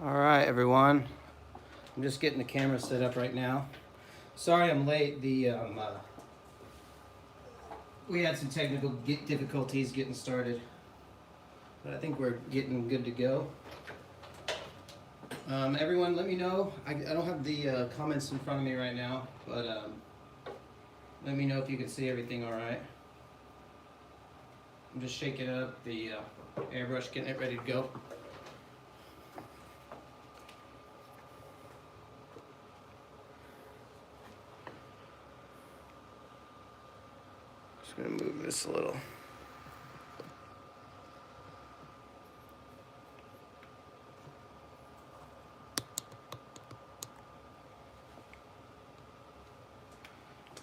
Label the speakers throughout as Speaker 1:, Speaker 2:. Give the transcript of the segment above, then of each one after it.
Speaker 1: All right, everyone. I'm just getting the camera set up right now. Sorry I'm late. We had some technical difficulties getting started, but I think we're getting good to go. Everyone, let me know. I don't have the comments in front of me right now, but let me know if you can see everything all right. I'm just shaking up the airbrush, getting it ready to go. Just gonna move this a little.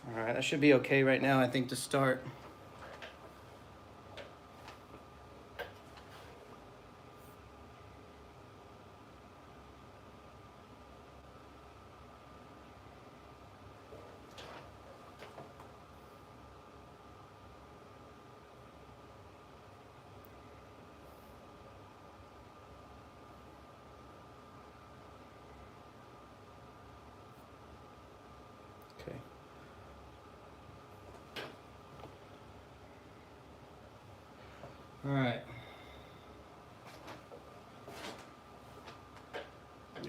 Speaker 1: All right, that should be okay right now, I think, to start. Okay. All right.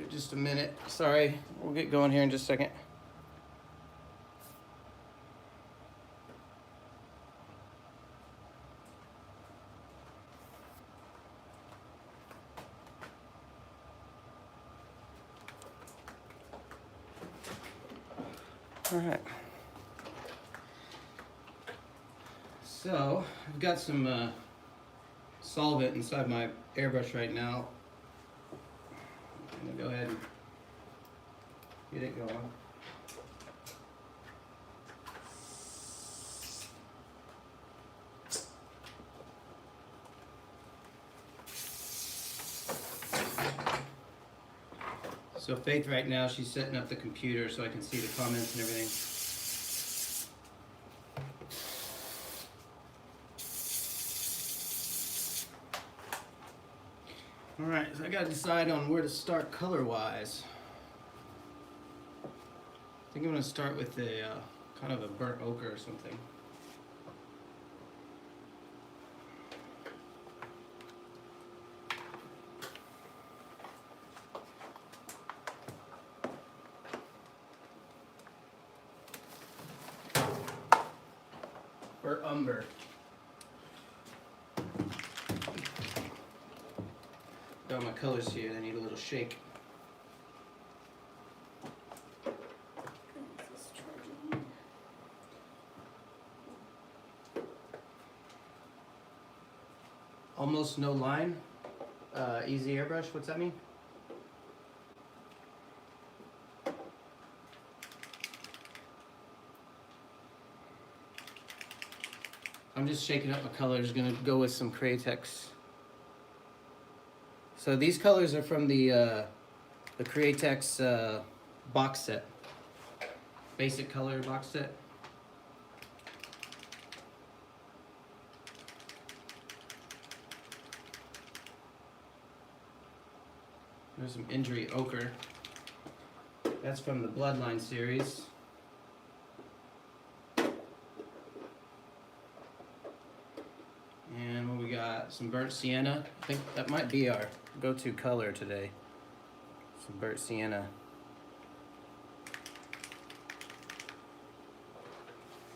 Speaker 1: Just a minute. Sorry, we'll get going here in just a second. All right. So I've got some solvent inside my airbrush right now. I'm gonna go ahead and get it going. So Faith right now, she's setting up the computer so I can see the comments and everything. All right, so I gotta decide on where to start color-wise. I think I'm gonna start with a kind of a burnt ochre or something. Or umber. Got my colors here, they need a little shake. Almost no line. Easy airbrush, what's that mean? I'm just shaking up my colors, gonna go with some Createx. So these colors are from the Createx box set. Basic color box set. There's some Injury Ochre. That's from the Bloodline series. And what we got? Some Burnt Sienna. I think that might be our go-to color today. Some Burnt Sienna.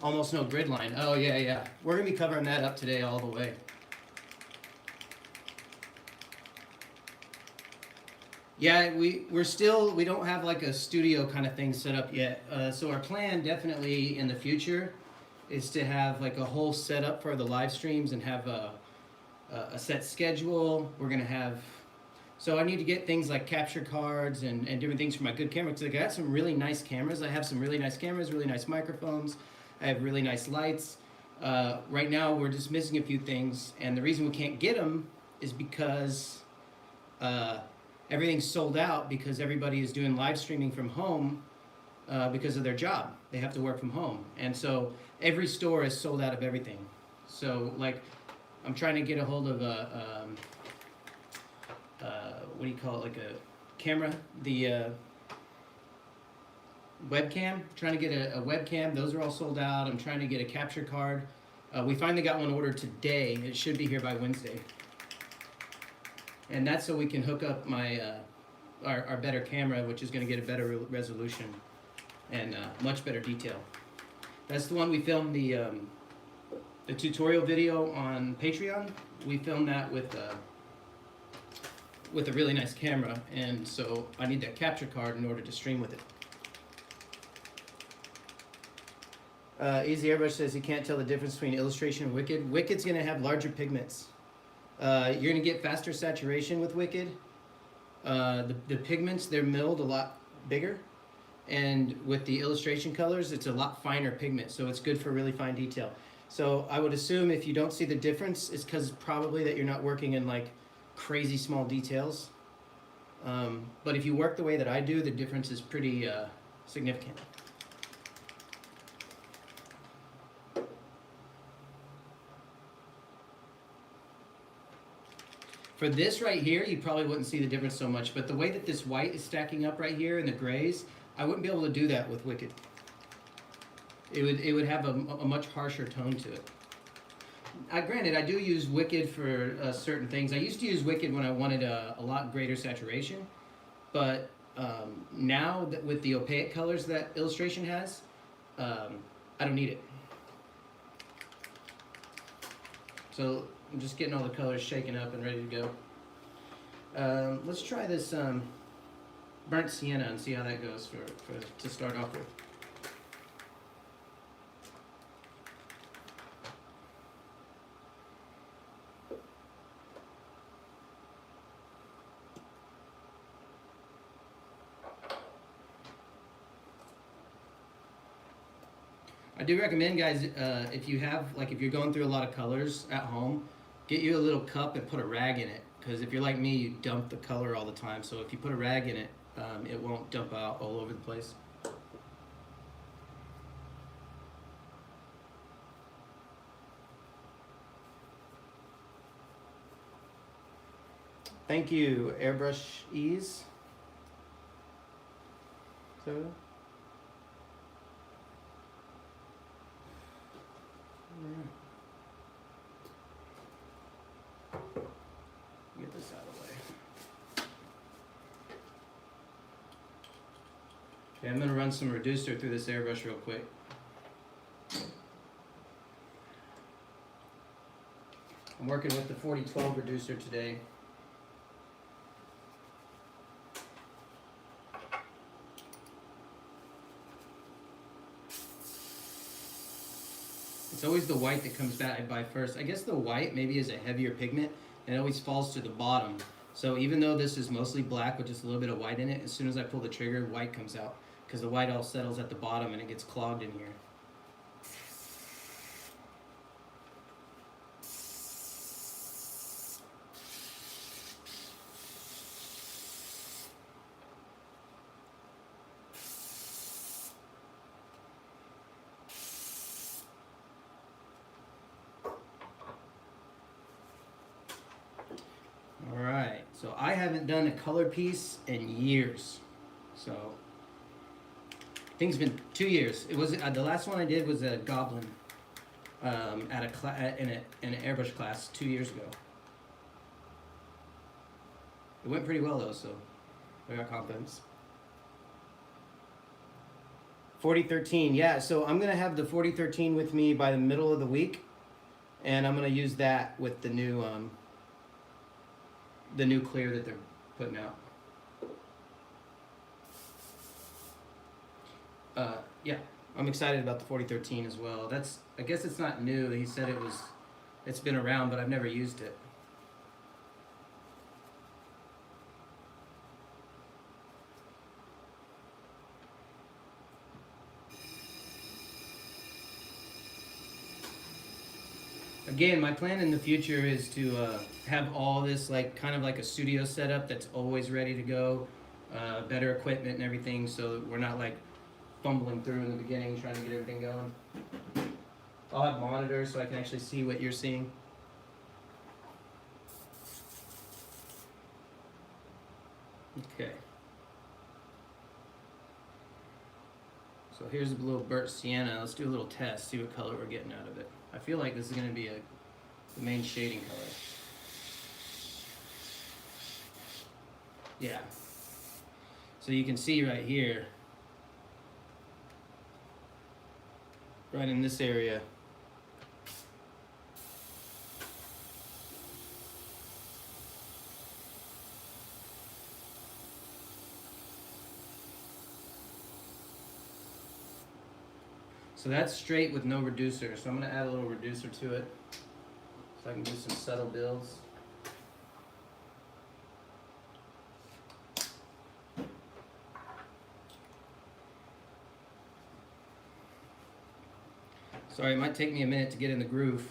Speaker 1: Almost no grid line. Oh yeah, yeah. We're gonna be covering that up today all the way. Yeah, we don't have like a studio kind of thing set up yet. So our plan definitely in the future is to have like a whole setup for the live streams and have a set schedule. We're gonna have, so I need to get things like capture cards and different things for my good camera, because I got some really nice cameras. I have some really nice cameras, really nice microphones. I have really nice lights. Right now we're just missing a few things, and the reason we can't get them is because everything's sold out, because everybody is doing live streaming from home because of their job. They have to work from home, and so every store is sold out of everything. So like, I'm trying to get a hold of a what do you call it, like camera, the webcam. Trying to get a webcam. Those are all sold out. I'm trying to get a capture card. We finally got one ordered today. It should be here by Wednesday. And that's so we can hook up my our better camera, which is going to get a better resolution and much better detail. That's the one we filmed the tutorial video on Patreon. We filmed that with a really nice camera, and so I need that capture card in order to stream with it. Easy Airbrush says he can't tell the difference between Illustration and Wicked. Wicked's going to have larger pigments. You're going to get faster saturation with Wicked. The pigments, they're milled a lot bigger. And with the illustration colors, it's a lot finer pigment, so it's good for really fine detail. So I would assume if you don't see the difference, it's because probably that you're not working in like crazy small details. But if you work the way that I do, the difference is pretty significant. For this right here, you probably wouldn't see the difference so much, but the way that this white is stacking up right here and the grays, I wouldn't be able to do that with Wicked. It would have a much harsher tone to it. Granted, I do use Wicked for certain things. I used to use Wicked when I wanted a lot greater saturation, but now that with the opaque colors that Illustration has, I don't need it. So I'm just getting all the colors shaken up and ready to go. Let's try this burnt sienna and see how that goes to start off with. I do recommend, guys, if you have, like, if you're going through a lot of colors at home, get you a little cup and put a rag in it. Because if you're like me, you dump the color all the time. So if you put a rag in it, it won't dump out all over the place. Thank you, Airbrush Ease. So. Get this out of the way. Okay, I'm going to run some reducer through this airbrush real quick. I'm working with the 4012 reducer today. It's always the white that comes back by first. I guess the white maybe is a heavier pigment and it always falls to the bottom. So even though this is mostly black with just a little bit of white in it, as soon as I pull the trigger, white comes out because the white all settles at the bottom and it gets clogged in here. Alright, so I haven't done a color piece in years. So, I think it's been 2 years. It was the last one I did was a goblin at in an airbrush class 2 years ago. It went pretty well though, so I got confidence. 4013, yeah, so I'm gonna have the 4013 with me by the middle of the week, and I'm gonna use that with the new clear that they're putting out. Yeah, I'm excited about the 4013 as well. I guess it's not new. He said it's been around, but I've never used it. Again, my plan in the future is to have all this kind of like a studio setup that's always ready to go, better equipment and everything, so we're not like fumbling through in the beginning trying to get everything going. I'll have monitors so I can actually see what you're seeing. Okay. So here's a little burnt sienna. Let's do a little test, see what color we're getting out of it. I feel like this is going to be the main shading color. Yeah. So you can see right here, right in this area, so that's straight with no reducer. So I'm going to add a little reducer to it so I can do some subtle builds. Sorry, it might take me a minute to get in the groove.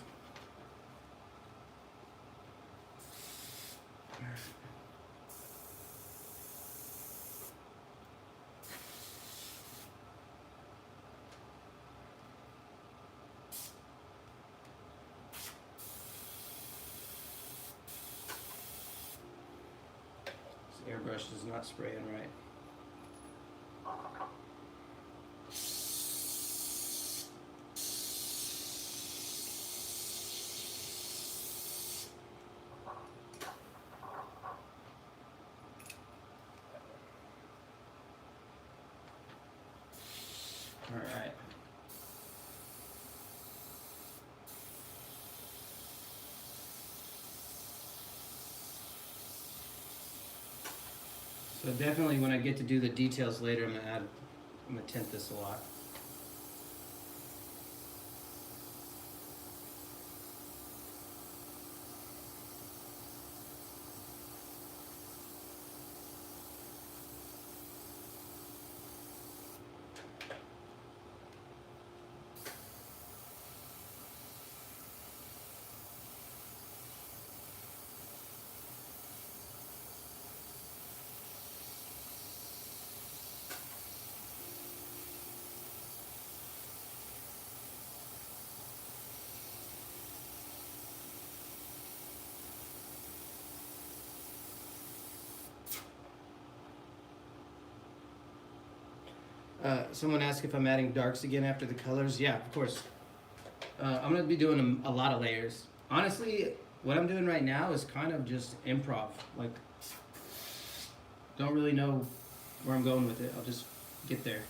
Speaker 1: This airbrush is not spraying right. All right. So definitely when I get to do the details later, I'm gonna tint this a lot. Someone asked if I'm adding darks again after the colors. Yeah, of course. I'm going to be doing a lot of layers. Honestly, what I'm doing right now is kind of just improv. Like, don't really know where I'm going with it. I'll just get there.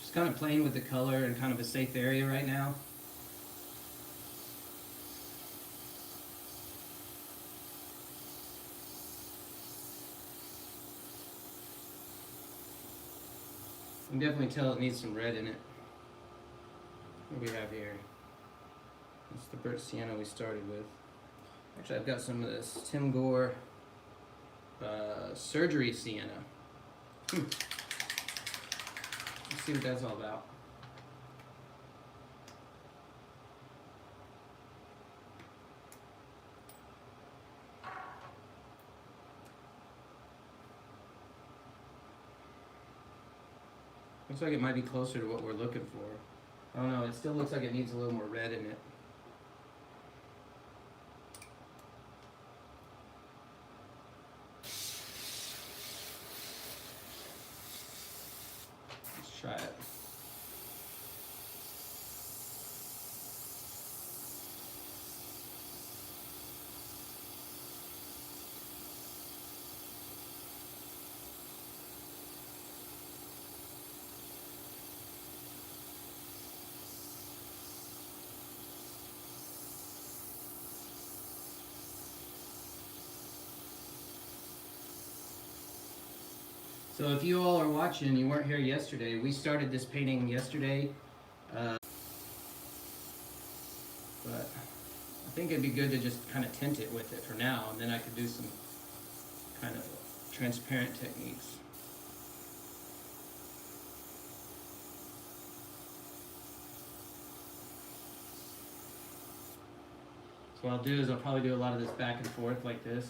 Speaker 1: Just kind of playing with the color in kind of a safe area right now. You can definitely tell it needs some red in it. What do we have here? That's the burnt sienna we started with. Actually, I've got some of this Tim Gore surgery sienna. Let's see what that's all about. Looks like it might be closer to what we're looking for. I don't know, it still looks like it needs a little more red in it. Let's try it. So if you all are watching, you weren't here yesterday, we started this painting yesterday. But I think it'd be good to just kind of tint it with it for now, and then I could do some kind of transparent techniques. So what I'll do is I'll probably do a lot of this back and forth like this.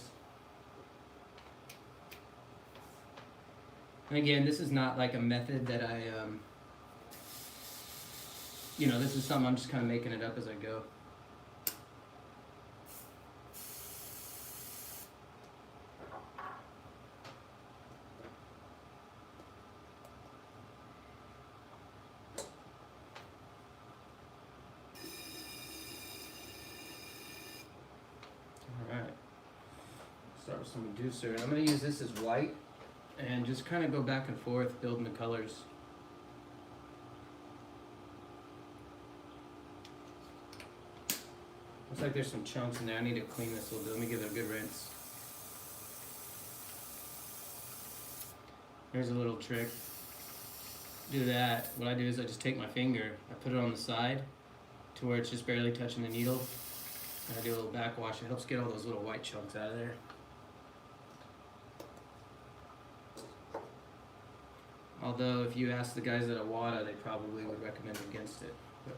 Speaker 1: And again, this is not like a method that I, you know, this is something I'm just kind of making it up as I go. Alright, start with some reducer. I'm going to use this as white and just kind of go back and forth building the colors. Looks like there's some chunks in there. I need to clean this a little bit. Let me give it a good rinse. Here's a little trick. Do that. What I do is I just take my finger, I put it on the side to where it's just barely touching the needle. And I do a little backwash. It helps get all those little white chunks out of there. Although if you ask the guys at Awada, they probably would recommend against it. But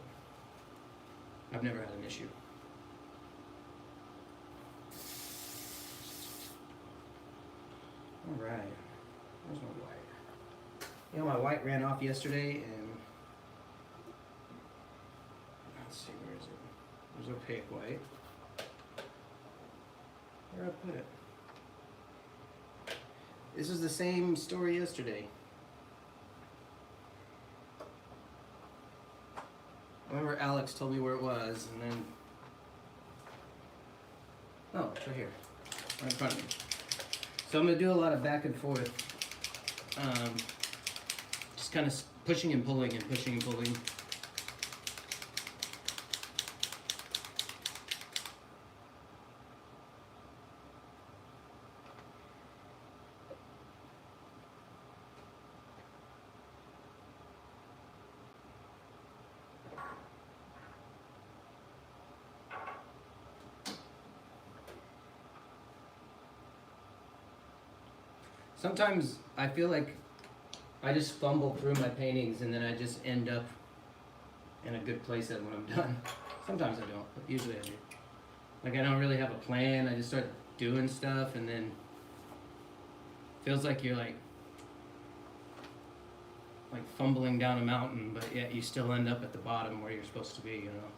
Speaker 1: I've never had an issue. Alright, where's my white? You know, my white ran off yesterday and let's see, where is it? There's opaque white. Where'd I put it? This is the same story yesterday. I remember Alex told me where it was and then, oh, it's right here, right in front of me. So I'm going to do a lot of back and forth, just kind of pushing and pulling and pushing and pulling. Sometimes I feel like I just fumble through my paintings and then I just end up in a good place when I'm done. Sometimes I don't, but usually I do. Like I don't really have a plan, I just start doing stuff and then feels like you're like fumbling down a mountain, but yet you still end up at the bottom where you're supposed to be, you know?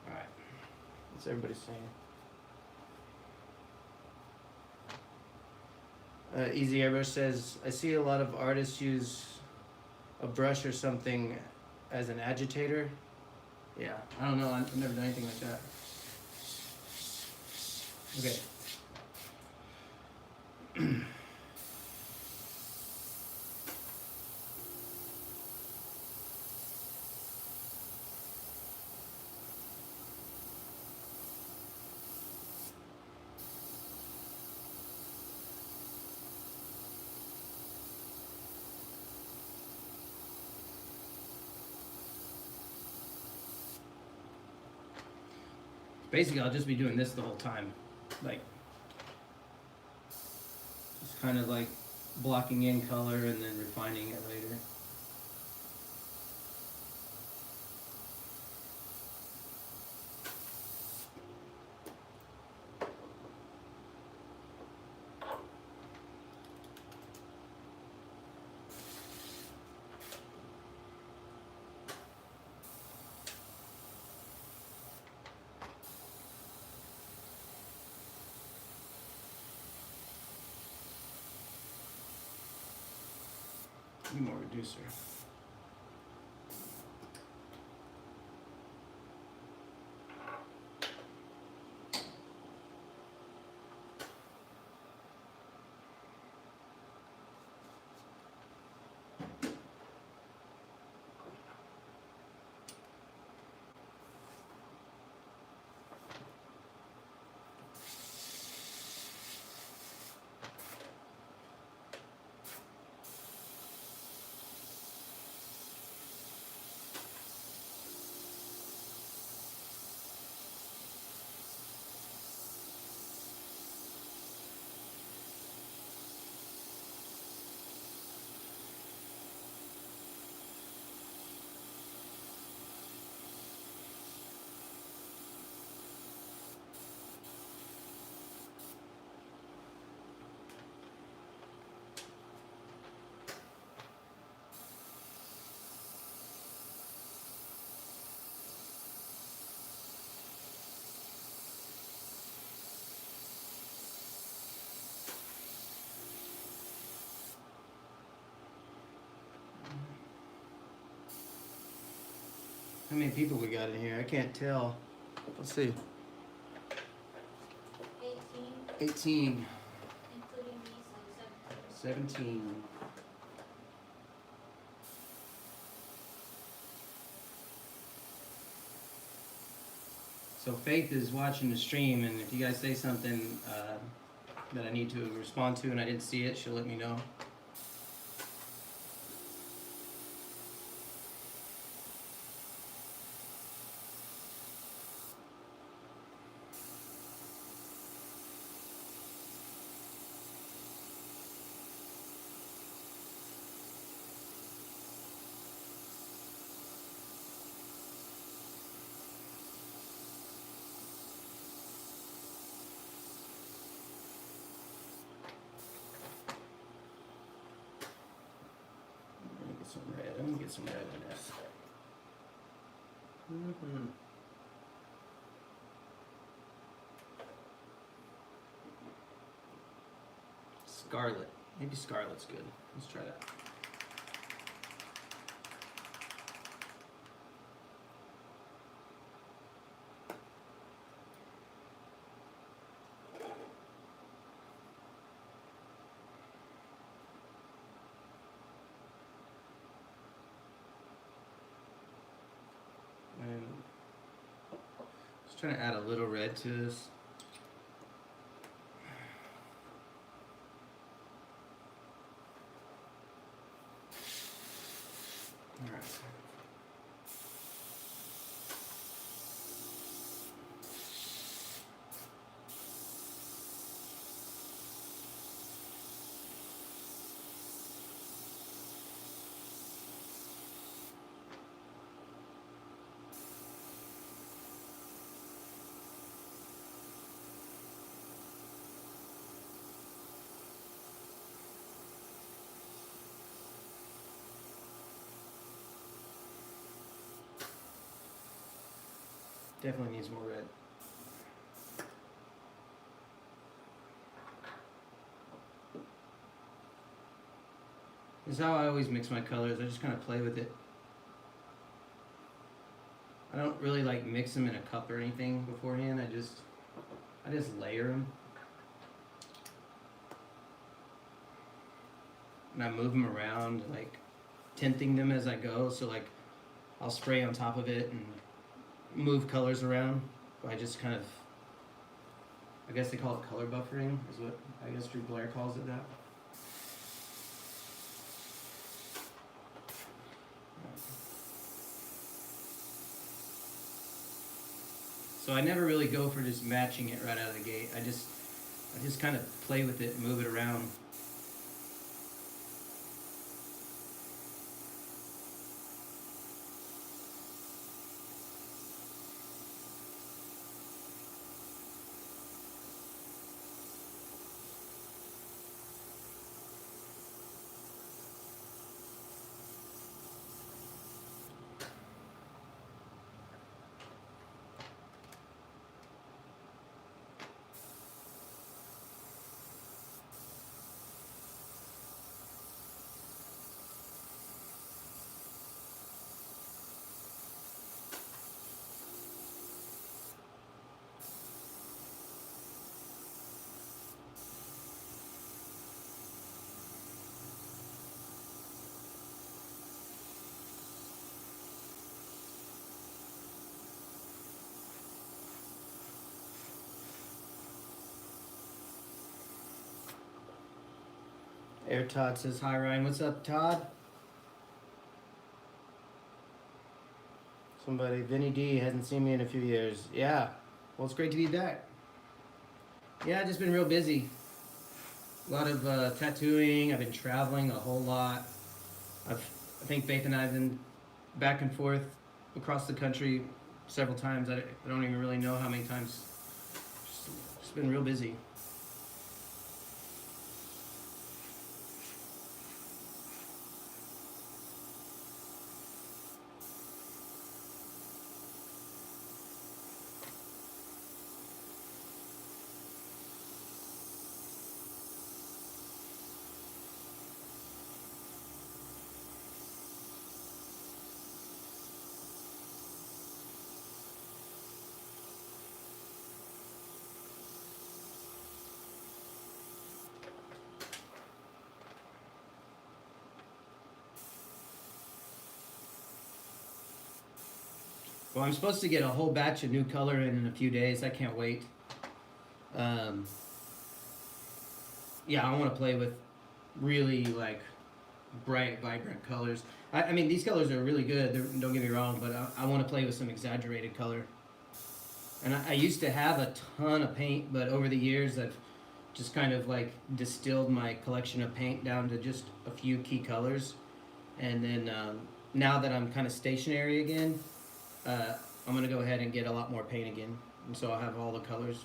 Speaker 1: Alright, what's everybody saying? Easy Airbrush says, I see a lot of artists use a brush or something as an agitator. Yeah, I don't know, I've never done anything like that. Okay. Basically, I'll just be doing this the whole time. Like, just kind of like blocking in color and then refining it later. Need more reducer. How many people we got in here? I can't tell. Let's see. 18.
Speaker 2: Including me, so
Speaker 1: 17. So Faith is watching the stream, and if you guys say something that I need to respond to and I didn't see it, she'll let me know. Let me get some red. I'm gonna get some red in this. Scarlet. Maybe Scarlet's good. Let's try that. And just trying to add a little red to this. All right. Definitely needs more red. This is how I always mix my colors. I just kind of play with it. I don't really like mix them in a cup or anything beforehand. I just layer them. And I move them around, like tinting them as I go. So like I'll spray on top of it and move colors around. I just kind of, I guess they call it color buffering, is what I guess Drew Blair calls it that. So I never really go for just matching it right out of the gate. I just kind of play with it, move it around. Air Todd says, hi Ryan. What's up, Todd? Somebody, Vinny D hasn't seen me in a few years. Yeah, well, it's great to be back. Yeah, I've just been real busy. A lot of tattooing. I've been traveling a whole lot. I think Faith and I have been back and forth across the country several times. I don't even really know how many times. Just been real busy. Well, I'm supposed to get a whole batch of new color in a few days. I can't wait. Yeah, I want to play with really like bright, vibrant colors. I mean, these colors are really good. Don't get me wrong, but I want to play with some exaggerated color. And I used to have a ton of paint, but over the years I've just kind of like distilled my collection of paint down to just a few key colors. And then now that I'm kind of stationary again, I'm gonna go ahead and get a lot more paint again, and so I'll have all the colors.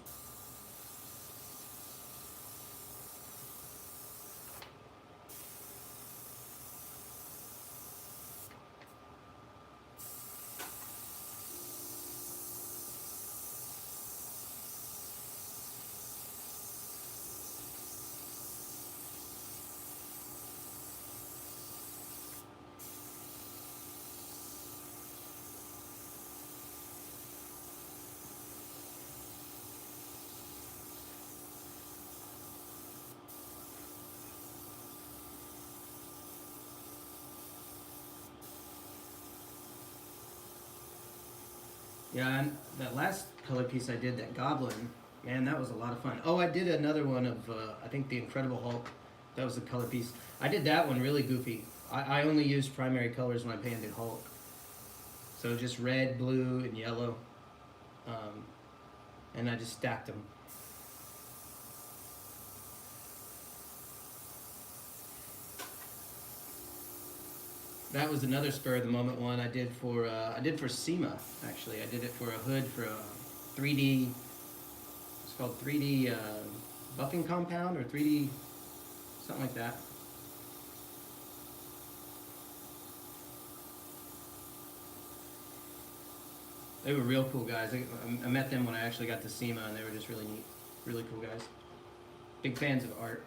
Speaker 1: Yeah, and that last color piece I did, that goblin, man, that was a lot of fun. Oh, I did another one of I think the Incredible Hulk. That was a color piece. I did that one really goofy. I only used primary colors when I painted Hulk, so just red, blue, and yellow, and I just stacked them. That was another spur of the moment one I did for SEMA actually. I did it for a hood for a 3D. It's called 3D buffing compound or 3D something like that. They were real cool guys. I met them when I actually got to SEMA, and they were just really neat, really cool guys. Big fans of art.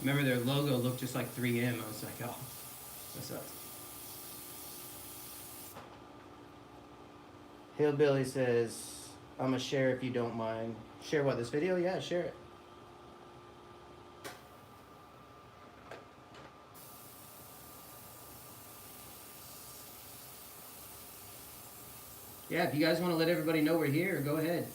Speaker 1: Remember their logo looked just like 3M. I was like, oh, what's up? Hillbilly says, I'm gonna share if you don't mind. Share what, this video? Yeah, share it. Yeah, if you guys want to let everybody know we're here, go ahead.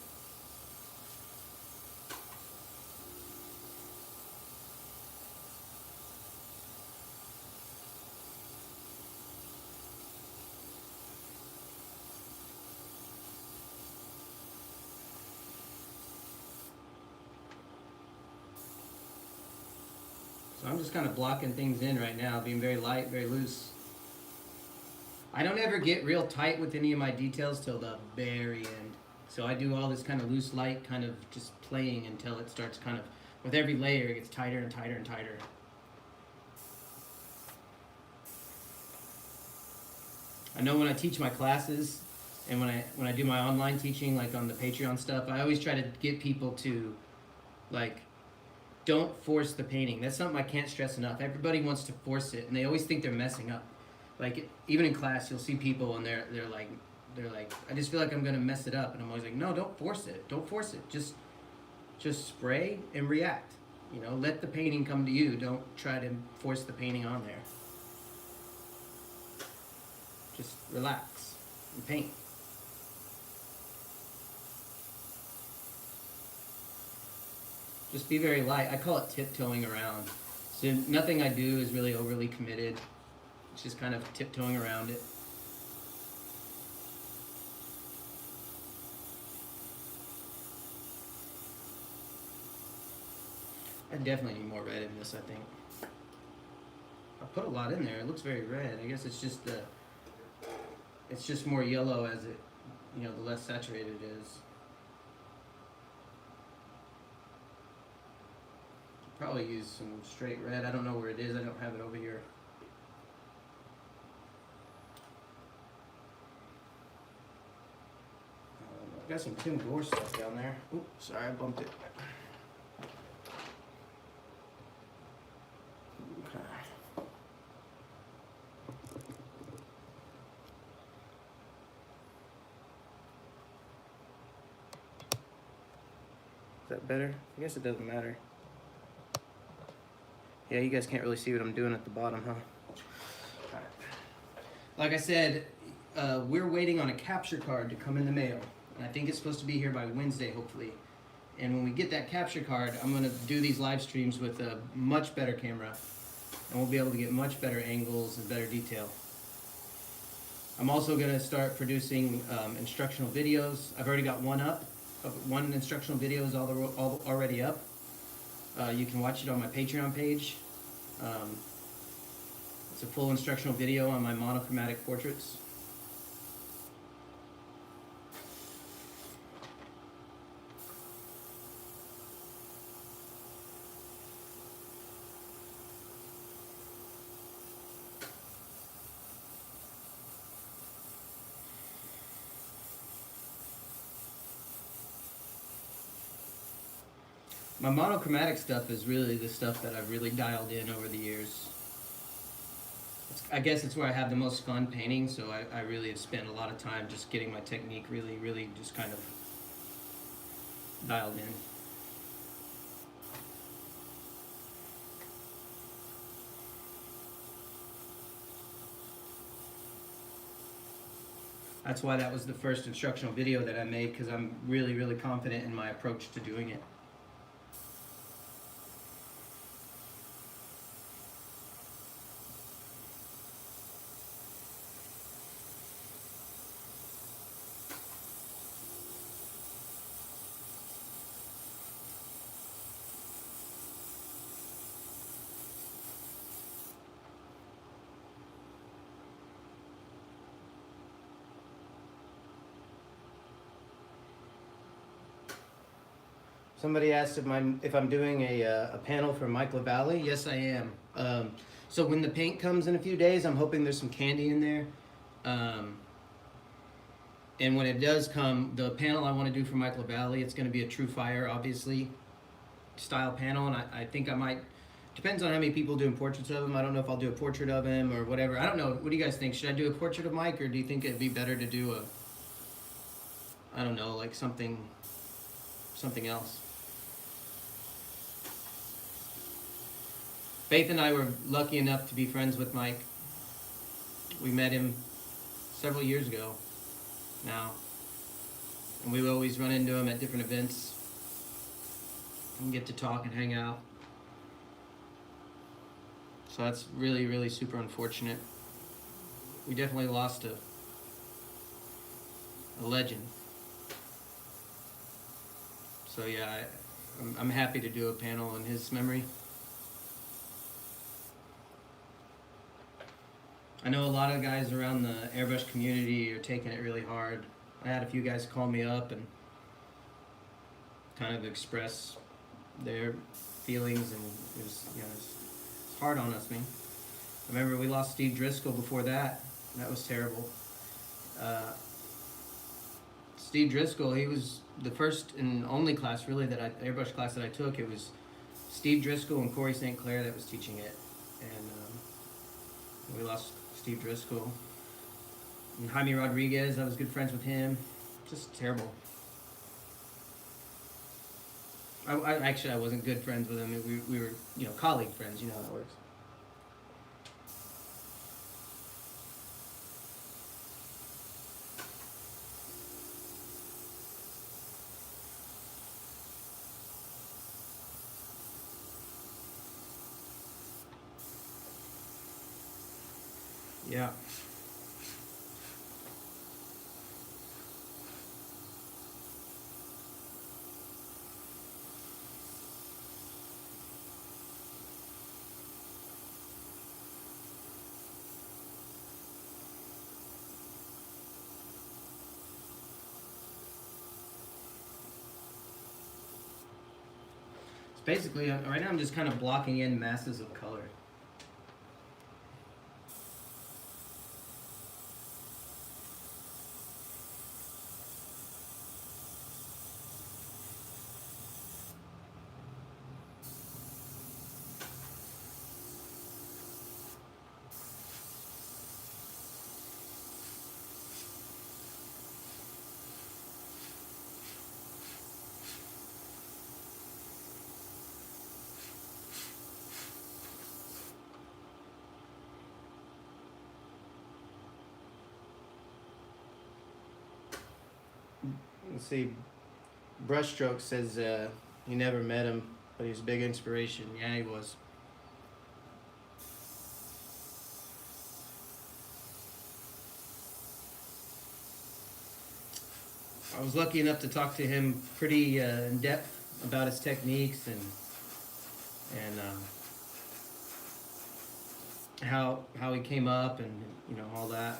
Speaker 1: So I'm just kind of blocking things in right now, being very light, very loose. I don't ever get real tight with any of my details till the very end. So I do all this kind of loose light, kind of just playing until it starts kind of, with every layer it gets tighter and tighter and tighter. I know when I teach my classes and when I do my online teaching, like on the Patreon stuff, I always try to get people to, like, don't force the painting. That's something I can't stress enough. Everybody wants to force it, and they always think they're messing up. Like, even in class, you'll see people and they're like, I just feel like I'm gonna mess it up, and I'm always like, no, don't force it. Don't force it. Just spray and react. You know, let the painting come to you. Don't try to force the painting on there. Just relax and paint. Just be very light. I call it tiptoeing around. So nothing I do is really overly committed. It's just kind of tiptoeing around it. I definitely need more red in this, I think. I put a lot in there. It looks very red. I guess it's just more yellow as it, you know, the less saturated it is. Probably use some straight red. I don't know where it is. I don't have it over here. I've got some Tim Gore stuff down there. Oops, sorry, I bumped it. Okay. that better? I guess it doesn't matter. Yeah, you guys can't really see what I'm doing at the bottom, huh? Alright. Like I said, we're waiting on a capture card to come in the mail. And I think it's supposed to be here by Wednesday, hopefully. And when we get that capture card, I'm going to do these live streams with a much better camera. And we'll be able to get much better angles and better detail. I'm also going to start producing instructional videos. I've already got one up. One instructional video is all already up. You can watch it on my Patreon page. It's a full instructional video on my monochromatic portraits. My monochromatic stuff is really the stuff that I've really dialed in over the years. I guess it's where I have the most fun painting, so I really have spent a lot of time just getting my technique really just kind of dialed in. That's why that was the first instructional video that I made, because I'm really confident in my approach to doing it. Somebody asked if I'm doing a panel for Mike LaValle. Yes, I am. So when the paint comes in a few days, I'm hoping there's some candy in there. And when it does come, the panel I want to do for Mike LaValle, it's going to be a True Fire, obviously, style panel. And I think I might, depends on how many people doing portraits of him. I don't know if I'll do a portrait of him or whatever. I don't know. What do you guys think? Should I do a portrait of Mike, or do you think it'd be better to do I don't know, like something else? Faith and I were lucky enough to be friends with Mike. We met him several years ago now. And we would always run into him at different events and get to talk and hang out. So that's really super unfortunate. We definitely lost a legend. So yeah, I'm happy to do a panel in his memory. I know a lot of guys around the airbrush community are taking it really hard. I had a few guys call me up and kind of express their feelings, and it was, it's hard on us, man. I remember we lost Steve Driscoll before that. That was terrible. Steve Driscoll, he was the first and only class really airbrush class that I took. It was Steve Driscoll and Corey St. Clair that was teaching it, and we lost Steve Driscoll. And Jaime Rodriguez, I was good friends with him. Just terrible. I wasn't good friends with him. We were, colleague friends. You know how that works. Yeah. It's basically, right now I'm just kind of blocking in masses of color. let's see. Brushstroke says he never met him, but he was a big inspiration. Yeah, he was. I was lucky enough to talk to him pretty in depth about his techniques and how he came up and all that.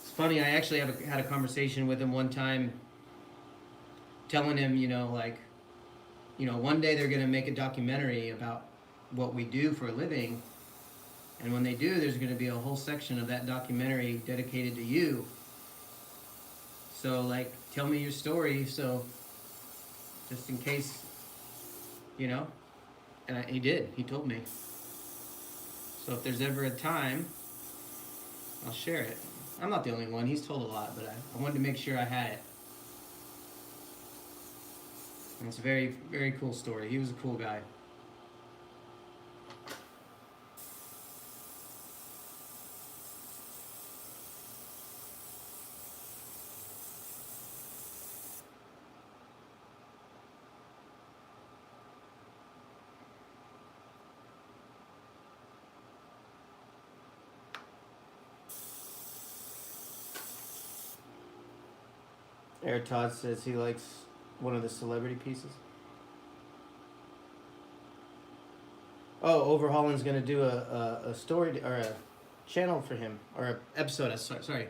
Speaker 1: It's funny. I actually had a conversation with him one time, telling him one day they're gonna make a documentary about what we do for a living, and when they do, there's gonna be a whole section of that documentary dedicated to you. So, like, tell me your story, so just in case, and he did. He told me. So if there's ever a time, I'll share it. I'm not the only one. He's told a lot, but I wanted to make sure I had it. And it's a very, very cool story. He was a cool guy. Air Todd says he likes one of the celebrity pieces. Oh, Overhaulin's gonna do a story or a channel for him or an episode. Sorry,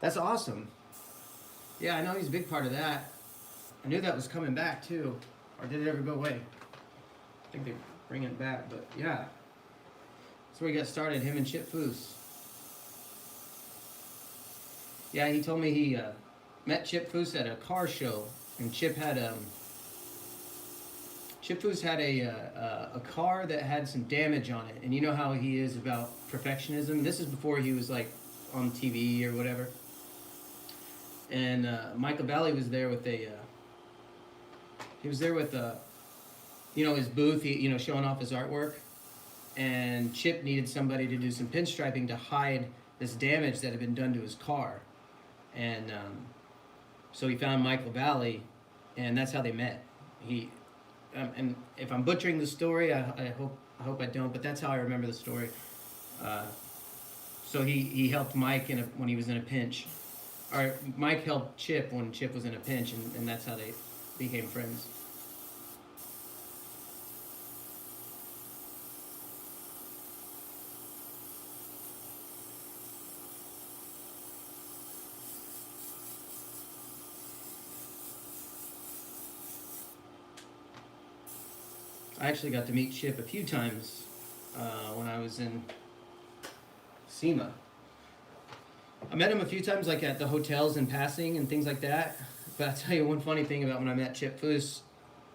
Speaker 1: that's awesome. Yeah, I know he's a big part of that. I knew that was coming back too, or did it ever go away? I think they're bringing it back, but yeah, that's where he got started. Him and Chip Foose. Yeah, he told me he met Chip Foose at a car show, and Chip Foose had a car that had some damage on it, and you know how he is about perfectionism. This is before he was like on TV or whatever. And Michael Bally was there with his booth, showing off his artwork, and Chip needed somebody to do some pinstriping to hide this damage that had been done to his car, and so he found Michael Bally, and that's how they met. And if I'm butchering the story, I hope I don't, but that's how I remember the story. So he helped Mike when he was in a pinch, or Mike helped Chip when Chip was in a pinch, and that's how they became friends. I actually got to meet Chip a few times when I was in SEMA. I met him a few times, like at the hotels in passing and things like that. But I'll tell you one funny thing about when I met Chip Foose.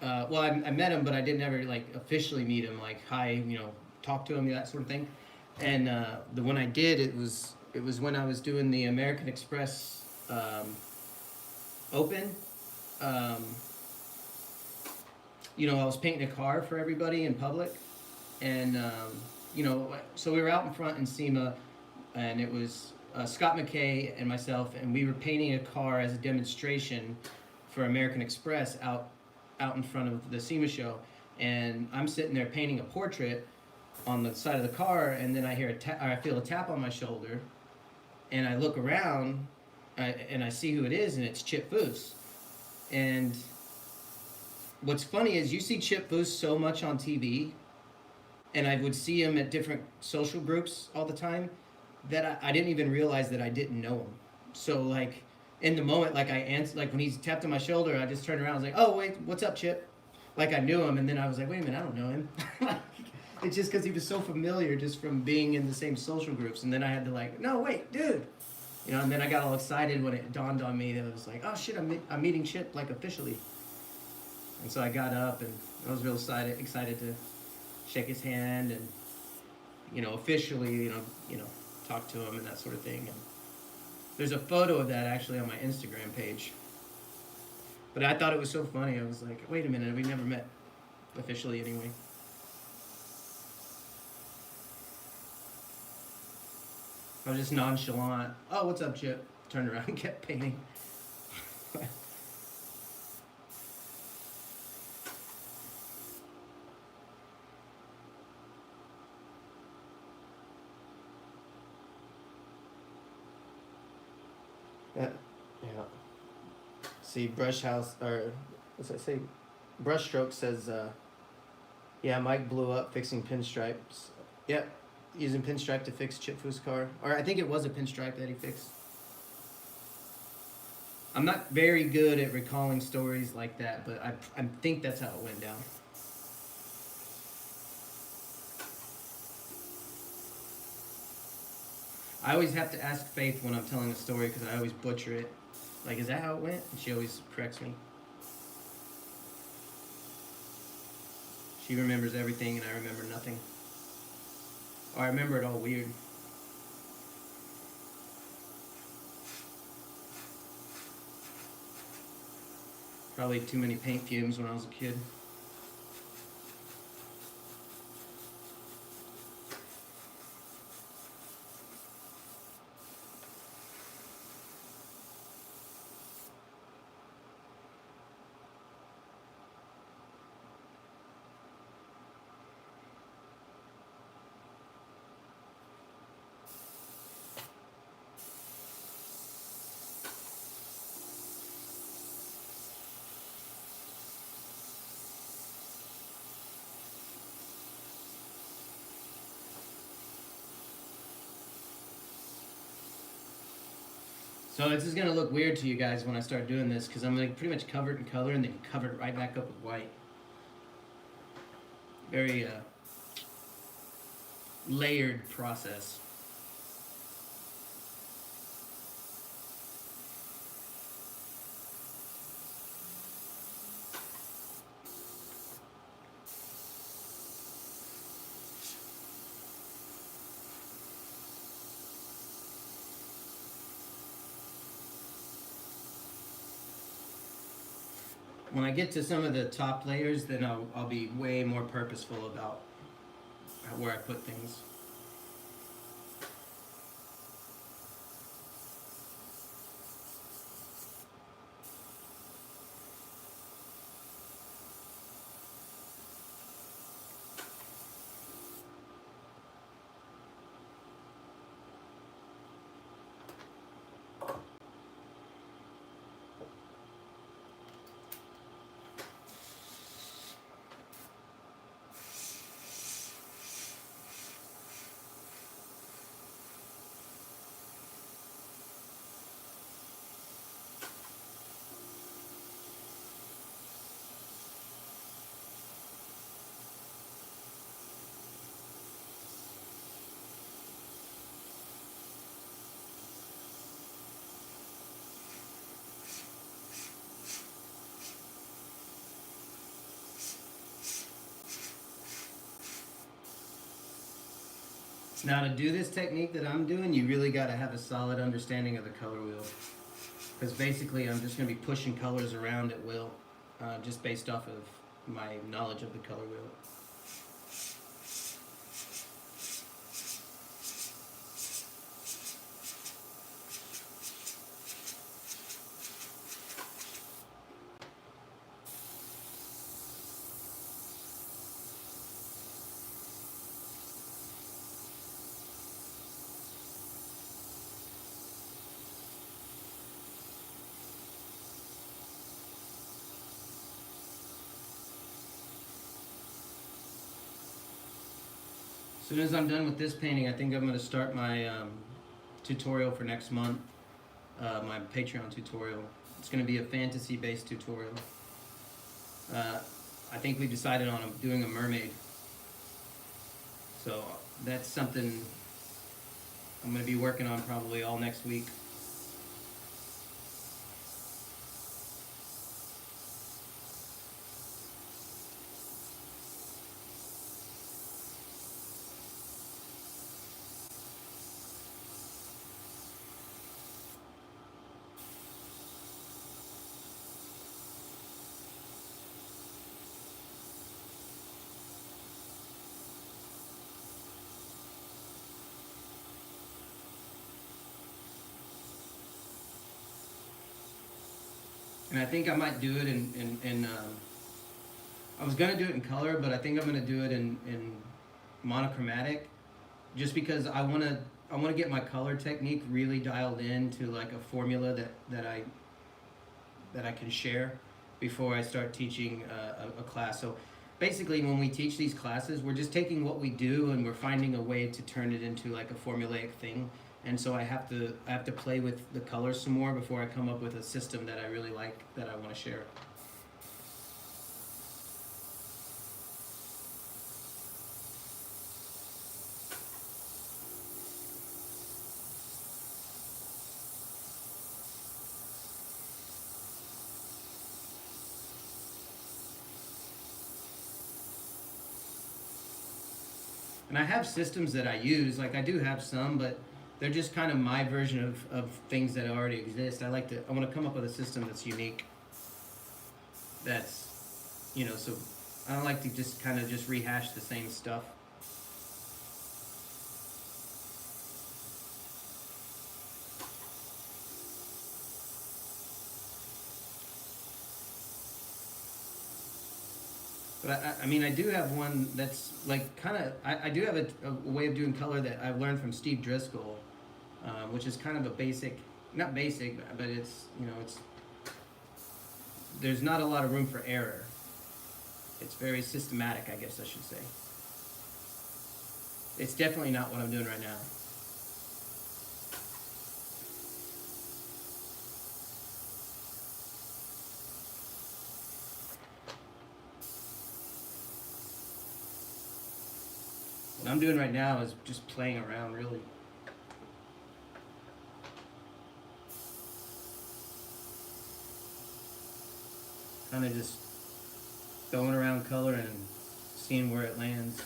Speaker 1: I met him, but I didn't ever like officially meet him, like hi, talk to him, that sort of thing. And the one I did, it was when I was doing the American Express Open. I was painting a car for everybody in public, and so we were out in front in SEMA, and it was Scott McKay and myself, and we were painting a car as a demonstration for American Express out in front of the SEMA show, and I'm sitting there painting a portrait on the side of the car, and then I hear I feel a tap on my shoulder, and I look around, and I see who it is, and it's Chip Foose, and what's funny is you see Chip Foose so much on TV, and I would see him at different social groups all the time, that I didn't even realize that I didn't know him. So like in the moment, like I answered, like when he tapped on my shoulder, I just turned around. I was like, "Oh wait, what's up, Chip?" Like I knew him, and then I was like, "Wait a minute, I don't know him." It's just because he was so familiar, just from being in the same social groups. And then I had to like, "No, wait, dude," And then I got all excited when it dawned on me that it was like, "Oh shit, I'm meeting Chip like officially." And so I got up and I was real excited to shake his hand and officially talk to him and that sort of thing. And there's a photo of that actually on my Instagram page. But I thought it was so funny. I was like, wait a minute, we never met officially anyway. I was just nonchalant. "Oh, what's up, Chip?" turned around and kept painting. Yeah. See, brush house, or what's that say? Brush stroke says, yeah, Mike blew up fixing pinstripes. Yep, using pinstripe to fix Chip Foo's car. Or I think it was a pinstripe that he fixed. I'm not very good at recalling stories like that, but I think that's how it went down. I always have to ask Faith when I'm telling a story because I always butcher it. Like, is that how it went? And she always corrects me. She remembers everything and I remember nothing. Or I remember it all weird. Probably too many paint fumes when I was a kid. So this is gonna look weird to you guys when I start doing this because I'm like pretty much covered in color and then covered right back up with white. Very layered process. When I get to some of the top layers, then I'll be way more purposeful about where I put things. Now to do this technique that I'm doing, you really got to have a solid understanding of the color wheel. Because basically I'm just going to be pushing colors around at will, just based off of my knowledge of the color wheel. As soon as I'm done with this painting, I think I'm going to start my tutorial for next month, my Patreon tutorial. It's going to be a fantasy-based tutorial. I think we decided on doing a mermaid. So that's something I'm going to be working on probably all next week. And I think I might do it in I was gonna do it in color, but I think I'm gonna do it in monochromatic, just because I wanna get my color technique really dialed in to like a formula that I can share before I start teaching a class. So basically, when we teach these classes, we're just taking what we do and we're finding a way to turn it into like a formulaic thing. And so I have to play with the colors some more before I come up with a system that I really like, that I want to share. And I have systems that I use, like I do have some, but they're just kind of my version of things that already exist. I want to come up with a system that's unique. That's, so I don't like to just kind of just rehash the same stuff. But I mean, I do have one that's like kind of, I do have a way of doing color that I've learned from Steve Driscoll, which is kind of a basic, not basic, but it's, there's not a lot of room for error. It's very systematic, I guess I should say. It's definitely not what I'm doing right now. What I'm doing right now is just playing around, really. Kind of just throwing around color and seeing where it lands.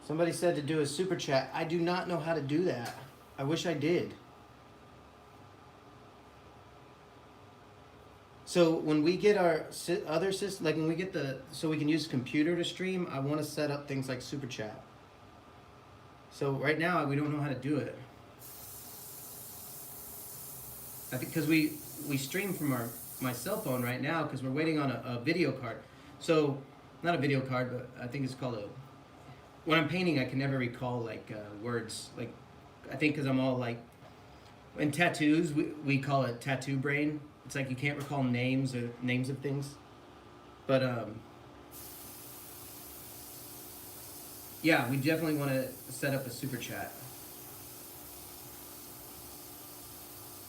Speaker 1: Somebody said to do a super chat. I do not know how to do that. I wish I did. So when we get our other system, like when we get so we can use computer to stream, I want to set up things like super chat. So right now we don't know how to do it. I think because we stream from my cell phone right now because we're waiting on a video card. So not a video card, but I think it's called a. When I'm painting, I can never recall like words. Like I think because I'm all like in tattoos, we call it tattoo brain. It's like you can't recall names or names of things. But yeah, we definitely want to set up a super chat.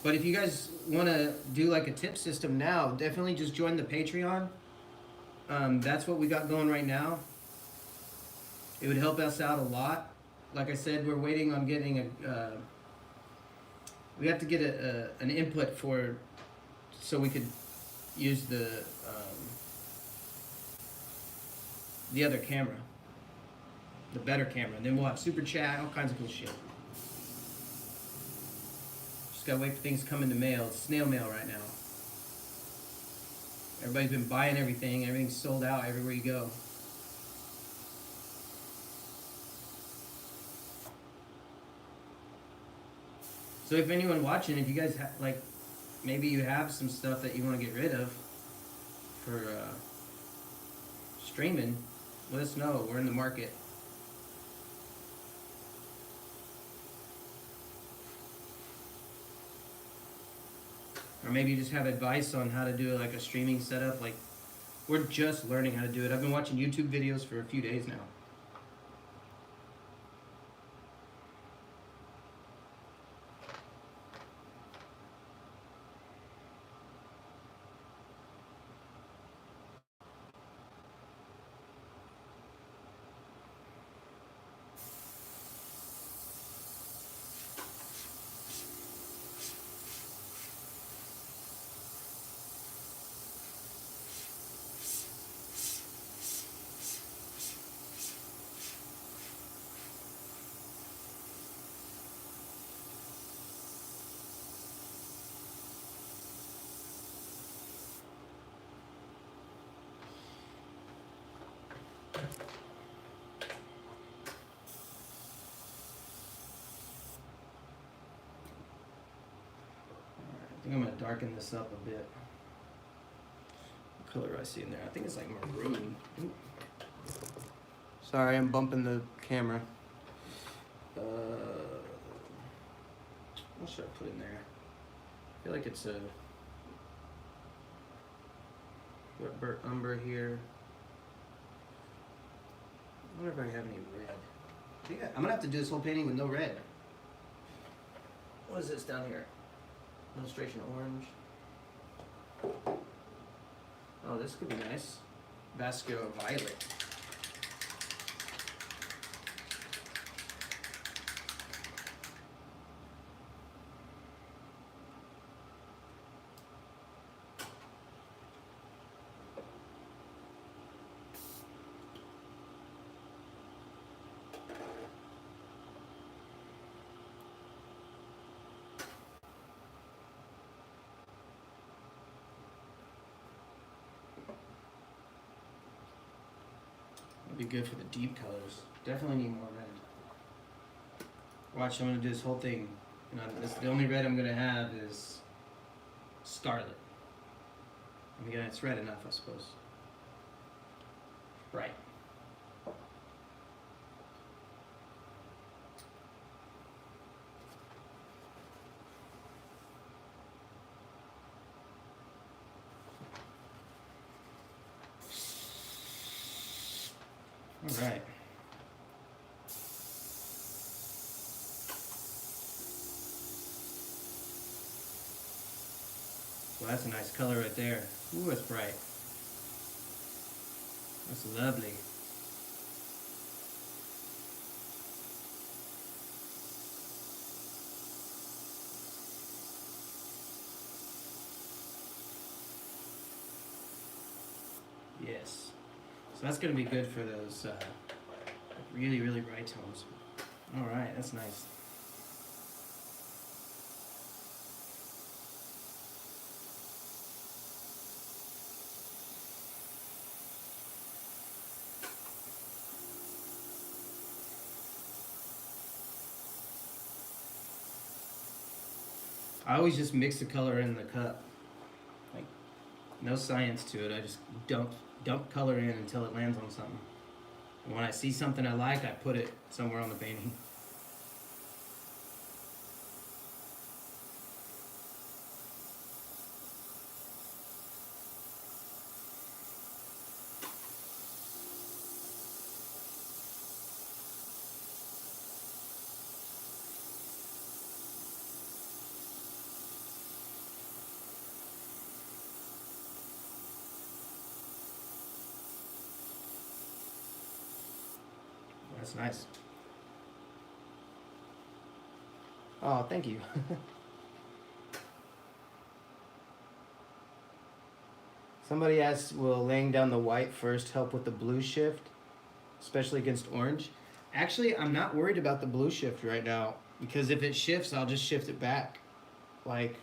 Speaker 1: But if you guys want to do like a tip system now, definitely just join the Patreon. That's what we got going right now. It would help us out a lot. Like I said, we're waiting on getting we have to get an input so we could use the other camera, the better camera, and then we'll have super chat, all kinds of cool shit. Just gotta wait for things to come in the mail. It's snail mail right now. Everybody's been buying everything. Everything's sold out everywhere you go. So if anyone watching, if you guys like, maybe you have some stuff that you want to get rid of for streaming, let us know. We're in the market. Or maybe you just have advice on how to do like a streaming setup. Like, we're just learning how to do it. I've been watching YouTube videos for a few days now. think I'm gonna darken this up a bit. What color do I see in there? I think it's like maroon. Ooh. Sorry, I'm bumping the camera. What should I put in there? I feel like it's a burnt umber here. I wonder if I have any red. Yeah, I'm gonna have to do this whole painting with no red. What is this down here? Illustration orange. Oh, this could be nice. Vascular violet. Be good for the deep colors. Definitely need more red. Watch, I'm gonna do this whole thing. The only red I'm gonna have is scarlet. I mean, it's red enough, I suppose. Bright. All right. Well, that's a nice color right there. Ooh, it's bright. That's lovely. Yes. So that's going to be good for those really, really bright tones. All right, that's nice. I always just mix the color in the cup. Like, no science to it. I just dump color in until it lands on something. And when I see something I like, I put it somewhere on the painting. That's nice. Oh, thank you. Somebody asked, will laying down the white first help with the blue shift, especially against orange? Actually, I'm not worried about the blue shift right now, because if it shifts, I'll just shift it back. Like,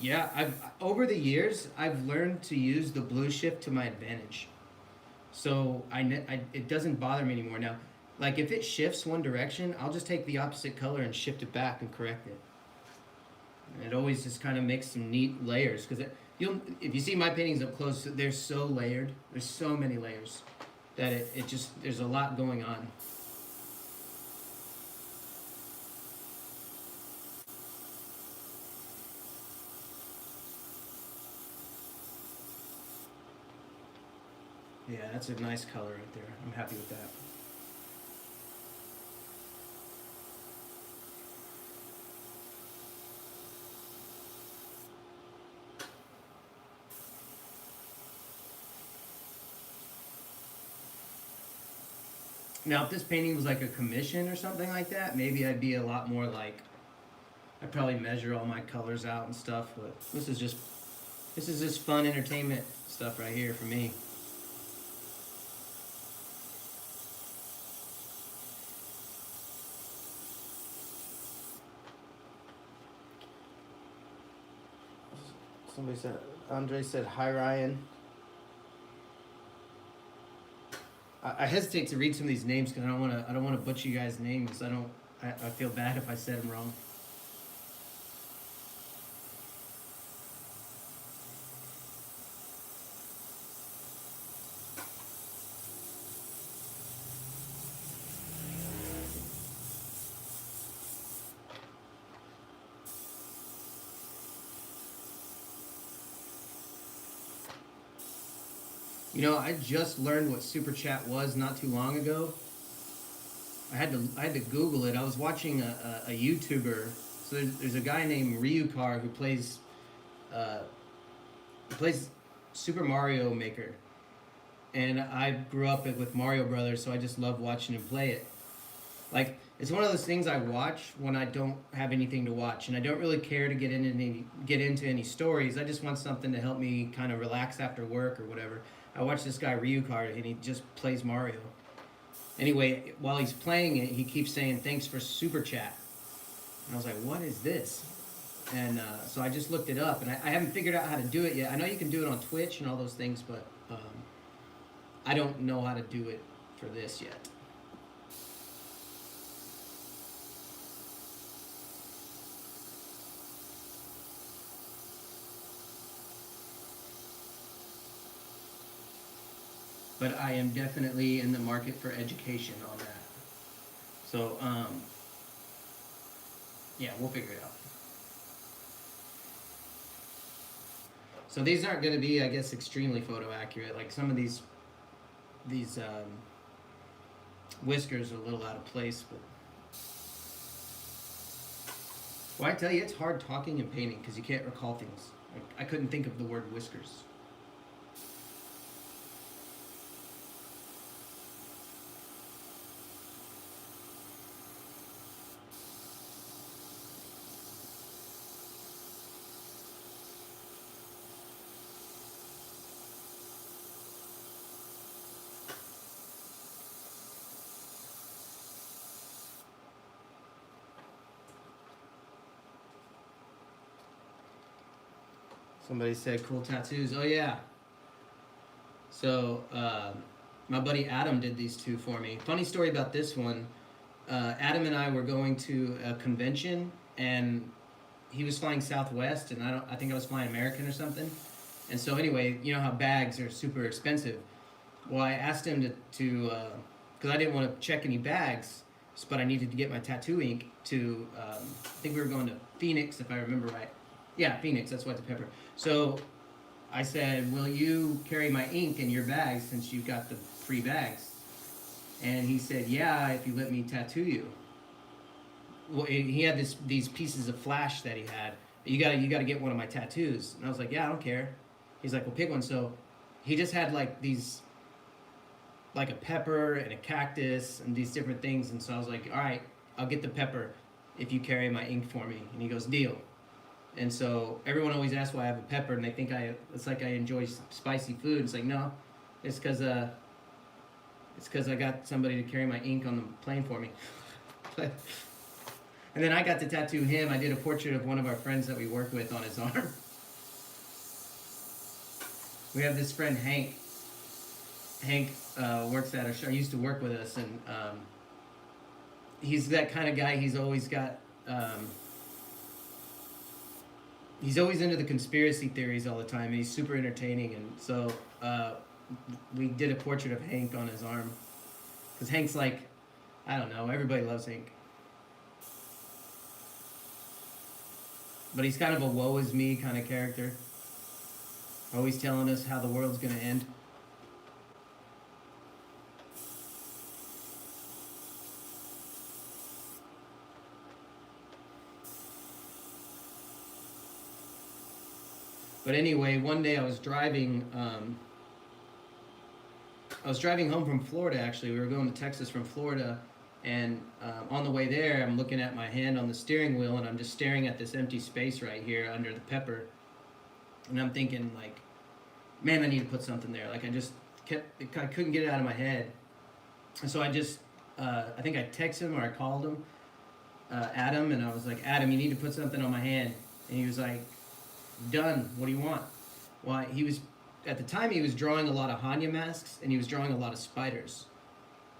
Speaker 1: yeah, over the years, I've learned to use the blue shift to my advantage. So it doesn't bother me anymore now. Like if it shifts one direction, I'll just take the opposite color and shift it back and correct it. And it always just kind of makes some neat layers, because if you see my paintings up close, they're so layered. There's so many layers that it just, there's a lot going on. Yeah, that's a nice color right there. I'm happy with that. Now, if this painting was like a commission or something like that, maybe I'd be a lot more like, I'd probably measure all my colors out and stuff, but this is just fun entertainment stuff right here for me. Somebody said, Andre said, hi Ryan. I hesitate to read some of these names because I don't want to butcher you guys' names. I feel bad if I said them wrong. You know, I just learned what super chat was not too long ago. I had to Google it. I was watching a YouTuber. So there's a guy named Ryukar who plays Super Mario Maker, and I grew up with Mario Brothers, so I just love watching him play it. Like, it's one of those things I watch when I don't have anything to watch, and I don't really care to get into any stories. I just want something to help me kind of relax after work or whatever. I watch this guy Ryukar, and he just plays Mario. Anyway, while he's playing it, he keeps saying, "Thanks for super chat." And I was like, "What is this?" And so I just looked it up, and I haven't figured out how to do it yet. I know you can do it on Twitch and all those things, but I don't know how to do it for this yet. But I am definitely in the market for education on that. So, yeah, we'll figure it out. So these aren't going to be, I guess, extremely photo accurate. Like some of these whiskers are a little out of place. But well, I tell you, it's hard talking and painting because you can't recall things. Like, I couldn't think of the word whiskers. Somebody said cool tattoos. Oh yeah. So my buddy Adam did these two for me. Funny story about this one. Adam and I were going to a convention, and he was flying Southwest, and I think I was flying American or something. And so anyway, you know how bags are super expensive. Well, I asked him to because I didn't want to check any bags, but I needed to get my tattoo ink to. I think we were going to Phoenix, if I remember right. Yeah, Phoenix. That's why it's a pepper. So I said, "Will you carry my ink in your bag since you've got the free bags?" And he said, "Yeah, if you let me tattoo you." Well, he had these pieces of flash that he had. You gotta get one of my tattoos. And I was like, "Yeah, I don't care." He's like, "Well, pick one." So he just had like these, like a pepper and a cactus and these different things. And so I was like, "All right, I'll get the pepper if you carry my ink for me." And he goes, "Deal." And so everyone always asks why I have a pepper, and they think it's like I enjoy spicy food. It's like, no, it's because I got somebody to carry my ink on the plane for me. And then I got to tattoo him. I did a portrait of one of our friends that we work with on his arm. We have this friend Hank. Hank works at our show. Used to work with us, and he's that kind of guy. He's always got. He's always into the conspiracy theories all the time, and he's super entertaining. And so we did a portrait of Hank on his arm, because Hank's like, I don't know, everybody loves Hank, but he's kind of a woe is me kind of character, always telling us how the world's gonna end. But anyway, one day I was driving home from Florida, actually. We were going to Texas from Florida, and on the way there, I'm looking at my hand on the steering wheel, and I'm just staring at this empty space right here under the pepper. And I'm thinking, like, man, I need to put something there. Like, I couldn't get it out of my head. And so I just, I think I texted him or I called him, Adam, and I was like, "Adam, you need to put something on my hand." And he was like, "Done. What do you want?" Well, at the time he was drawing a lot of Hanya masks, and he was drawing a lot of spiders.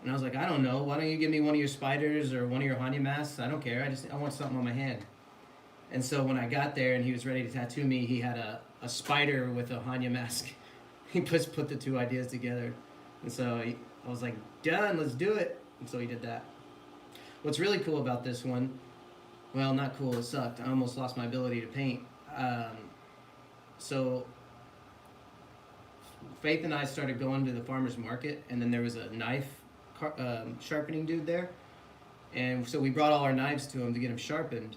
Speaker 1: And I was like, I don't know. Why don't you give me one of your spiders or one of your Hanya masks? I don't care. I want something on my hand. And so when I got there and he was ready to tattoo me, he had a spider with a Hanya mask. He just put the two ideas together. And so I was like, done, let's do it. And so he did that. What's really cool about this one, well, not cool, it sucked. I almost lost my ability to paint. So Faith and I started going to the farmer's market, and then there was a knife sharpening dude there. And so we brought all our knives to him to get him sharpened.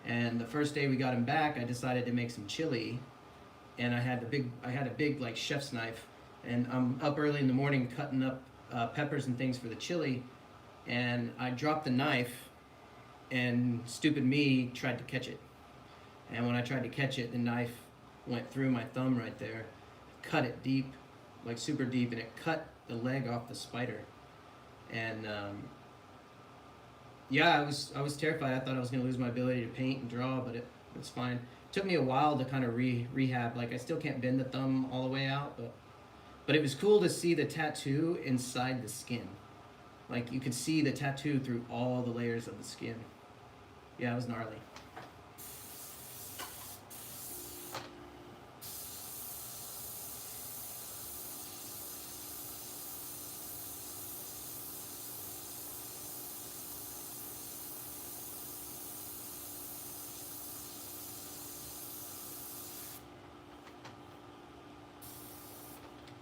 Speaker 1: And the first day we got him back, I decided to make some chili. And I had a big like chef's knife. And I'm up early in the morning cutting up peppers and things for the chili. And I dropped the knife, and stupid me tried to catch it. And when I tried to catch it, the knife went through my thumb right there, cut it deep, like super deep, and it cut the leg off the spider. And yeah, I was terrified. I thought I was going to lose my ability to paint and draw, but it's fine. It took me a while to kind of rehab. Like, I still can't bend the thumb all the way out, but it was cool to see the tattoo inside the skin. Like, you could see the tattoo through all the layers of the skin. Yeah, it was gnarly.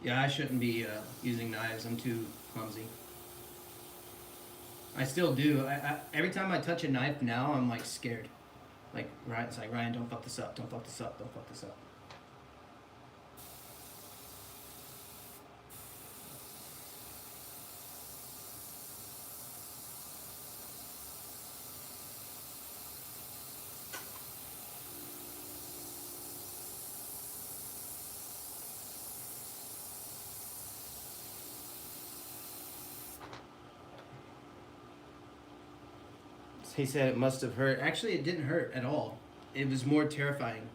Speaker 1: Yeah, I shouldn't be using knives. I'm too clumsy. I still do. Every time I touch a knife now, I'm like scared. Like, it's like, Ryan, don't fuck this up. Don't fuck this up. Don't fuck this up. He said it must have hurt. Actually, it didn't hurt at all. It was more terrifying.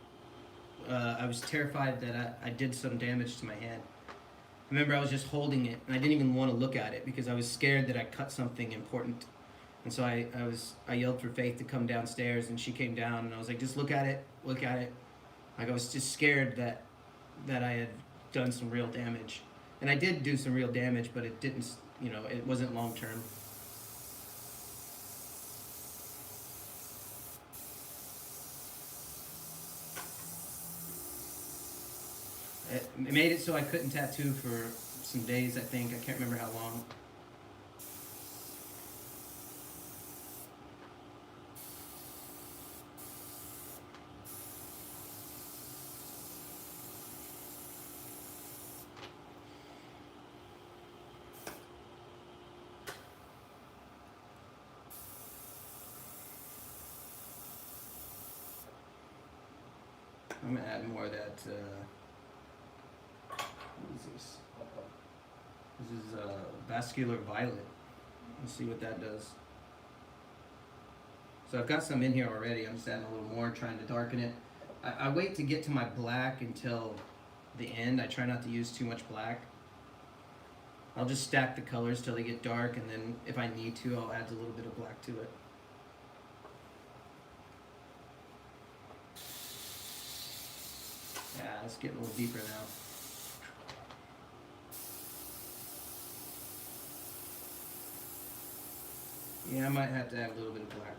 Speaker 1: I was terrified that I did some damage to my hand. I remember I was just holding it, and I didn't even want to look at it because I was scared that I cut something important. And so I yelled for Faith to come downstairs, and she came down, and I was like, just look at it, look at it. Like, I was just scared that I had done some real damage. And I did do some real damage, but it didn't, it wasn't long term. It made it so I couldn't tattoo for some days, I think. I can't remember how long. I'm going to add more of that... what is this? This is vascular violet. Let's see what that does. So I've got some in here already. I'm just adding a little more, trying to darken it. I wait to get to my black until the end. I try not to use too much black. I'll just stack the colors till they get dark, and then if I need to, I'll add a little bit of black to it. Yeah, let's get a little deeper now. Yeah, I might have to add a little bit of black.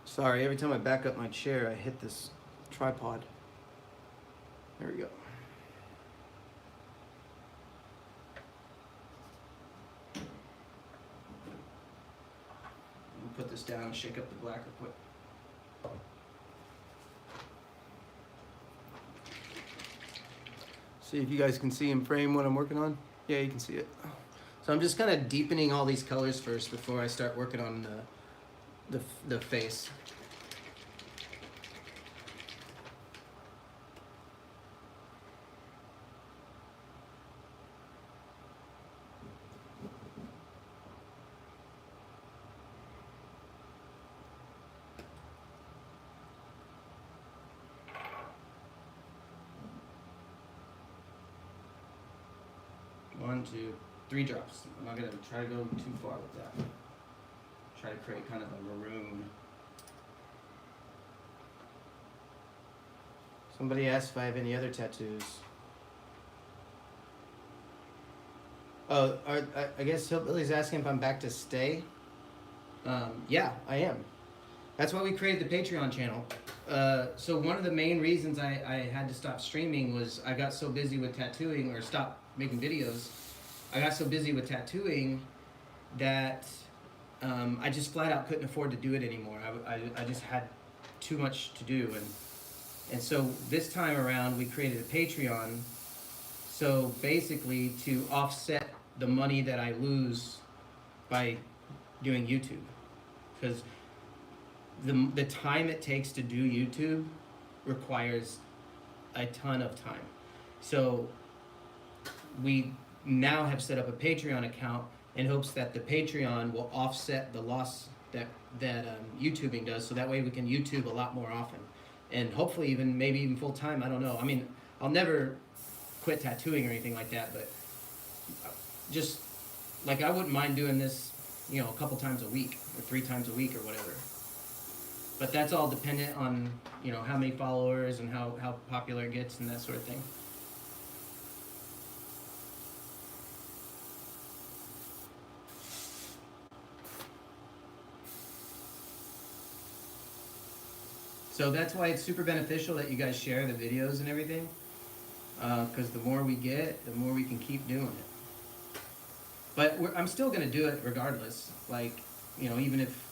Speaker 1: Sorry, every time I back up my chair, I hit this tripod. There we go. Put this down and shake up the black real quick. See if you guys can see in frame what I'm working on. Yeah, you can see it. So I'm just kind of deepening all these colors first before I start working on the face. 1, 2, 3 drops. I'm not gonna try to go too far with that. Try to create kind of a maroon. Somebody asked if I have any other tattoos. Oh, I guess Hillbilly's asking if I'm back to stay. Yeah, I am. That's why we created the Patreon channel. So one of the main reasons I had to stop streaming was I got so busy with tattooing, or stop making videos. I got so busy with tattooing that I just flat out couldn't afford to do it anymore. I just had too much to do, and so this time around we created a Patreon. So basically to offset the money that I lose by doing YouTube, because the time it takes to do YouTube requires a ton of time. So we now have set up a Patreon account in hopes that the Patreon will offset the loss that YouTubing does, so that way we can YouTube a lot more often, and hopefully even maybe even full time. I don't know. I mean, I'll never quit tattooing or anything like that, but just like I wouldn't mind doing this, a couple times a week or 3 times a week or whatever. But that's all dependent on how many followers and how popular it gets and that sort of thing. So that's why it's super beneficial that you guys share the videos and everything, because the more we get, the more we can keep doing it. But I'm still going to do it regardless. Like, even if,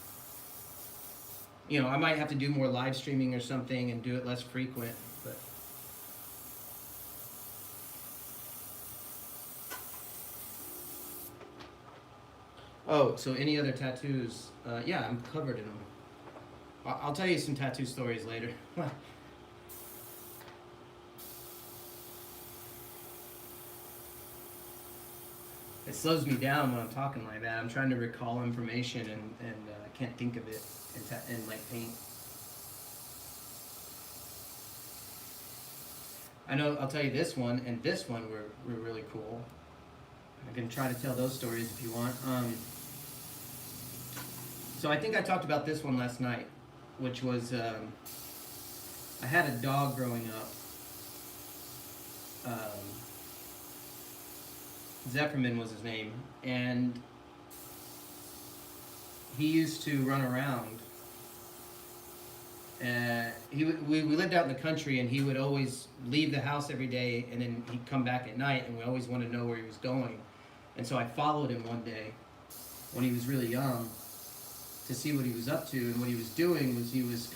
Speaker 1: I might have to do more live streaming or something and do it less frequent. But oh, so any other tattoos? Yeah, I'm covered in them. I'll tell you some tattoo stories later. It slows me down when I'm talking like that. I'm trying to recall information and I can't think of it in like paint. I know. I'll tell you this one and this one were really cool. I can try to tell those stories if you want. So I think I talked about this one last night, which was I had a dog growing up. Zephyrman was his name, and he used to run around. We lived out in the country, and he would always leave the house every day, and then he'd come back at night, and we always wanted to know where he was going. And so I followed him one day when he was really young to see what he was up to, and what he was doing was he was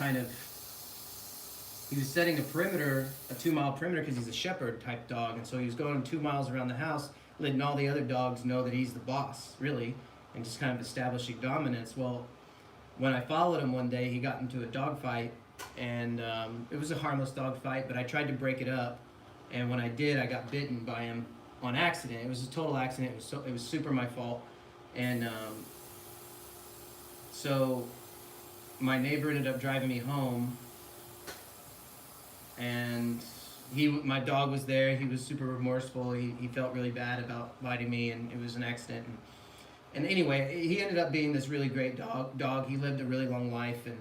Speaker 1: setting a perimeter, a 2-mile perimeter, because he's a shepherd type dog, and so he was going 2 miles around the house, letting all the other dogs know that he's the boss, really, and just kind of establishing dominance. Well, when I followed him one day, he got into a dog fight, and it was a harmless dog fight, but I tried to break it up, and when I did, I got bitten by him on accident. It was a total accident. It was super my fault, and so my neighbor ended up driving me home, and my dog was there. He was super remorseful. He felt really bad about biting me, and it was an accident. And anyway, he ended up being this really great dog. He lived a really long life, and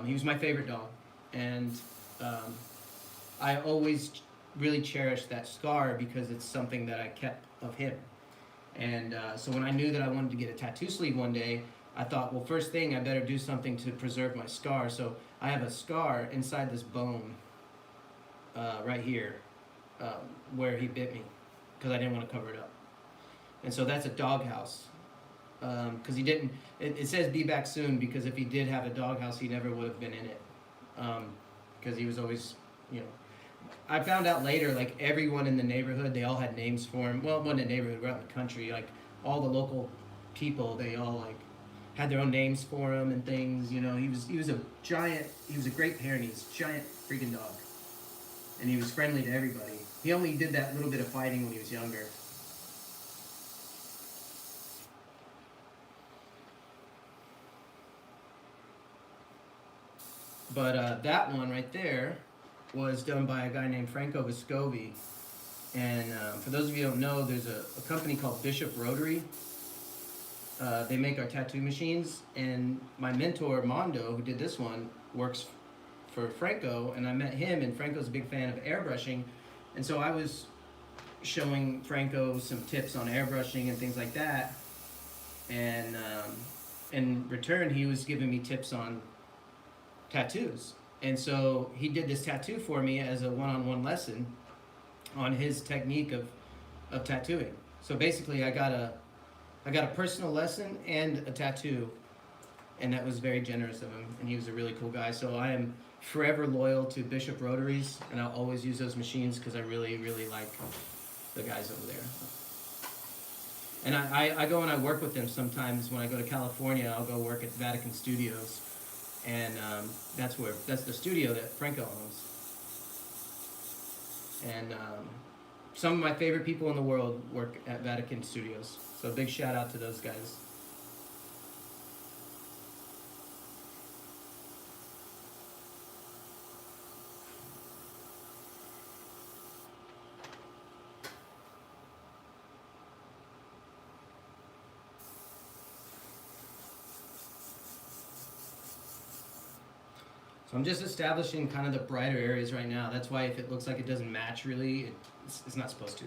Speaker 1: he was my favorite dog. And I always really cherished that scar because it's something that I kept of him. And so when I knew that I wanted to get a tattoo sleeve one day, I thought, well, first thing, I better do something to preserve my scar. So I have a scar inside this bone right here where he bit me because I didn't want to cover it up. And so that's a doghouse. Because he didn't, it says be back soon, because if he did have a doghouse, he never would have been in it. Because he was always, I found out later, like everyone in the neighborhood, they all had names for him. Well, it wasn't a neighborhood, we're out in the country. Like all the local people, they all like had their own names for him and things. He was a giant, he was a great parent. He was a giant freaking dog. And he was friendly to everybody. He only did that little bit of fighting when he was younger. But that one right there was done by a guy named Franco Vescovi. And for those of you who don't know, there's a company called Bishop Rotary. They make our tattoo machines, and my mentor Mondo, who did this one, works for Franco, and I met him, and Franco's a big fan of airbrushing, and so I was showing Franco some tips on airbrushing and things like that, and in return he was giving me tips on tattoos, and so he did this tattoo for me as a one-on-one lesson on his technique of tattooing. So basically I got a personal lesson and a tattoo, and that was very generous of him, and he was a really cool guy. So I am forever loyal to Bishop Rotaries, and I'll always use those machines because I really, really like the guys over there. And I go and I work with them sometimes. When I go to California, I'll go work at Vatican Studios, and that's the studio that Franco owns. And some of my favorite people in the world work at Vatican Studios. So a big shout out to those guys. So I'm just establishing kind of the brighter areas right now. That's why if it looks like it doesn't match really, it's not supposed to.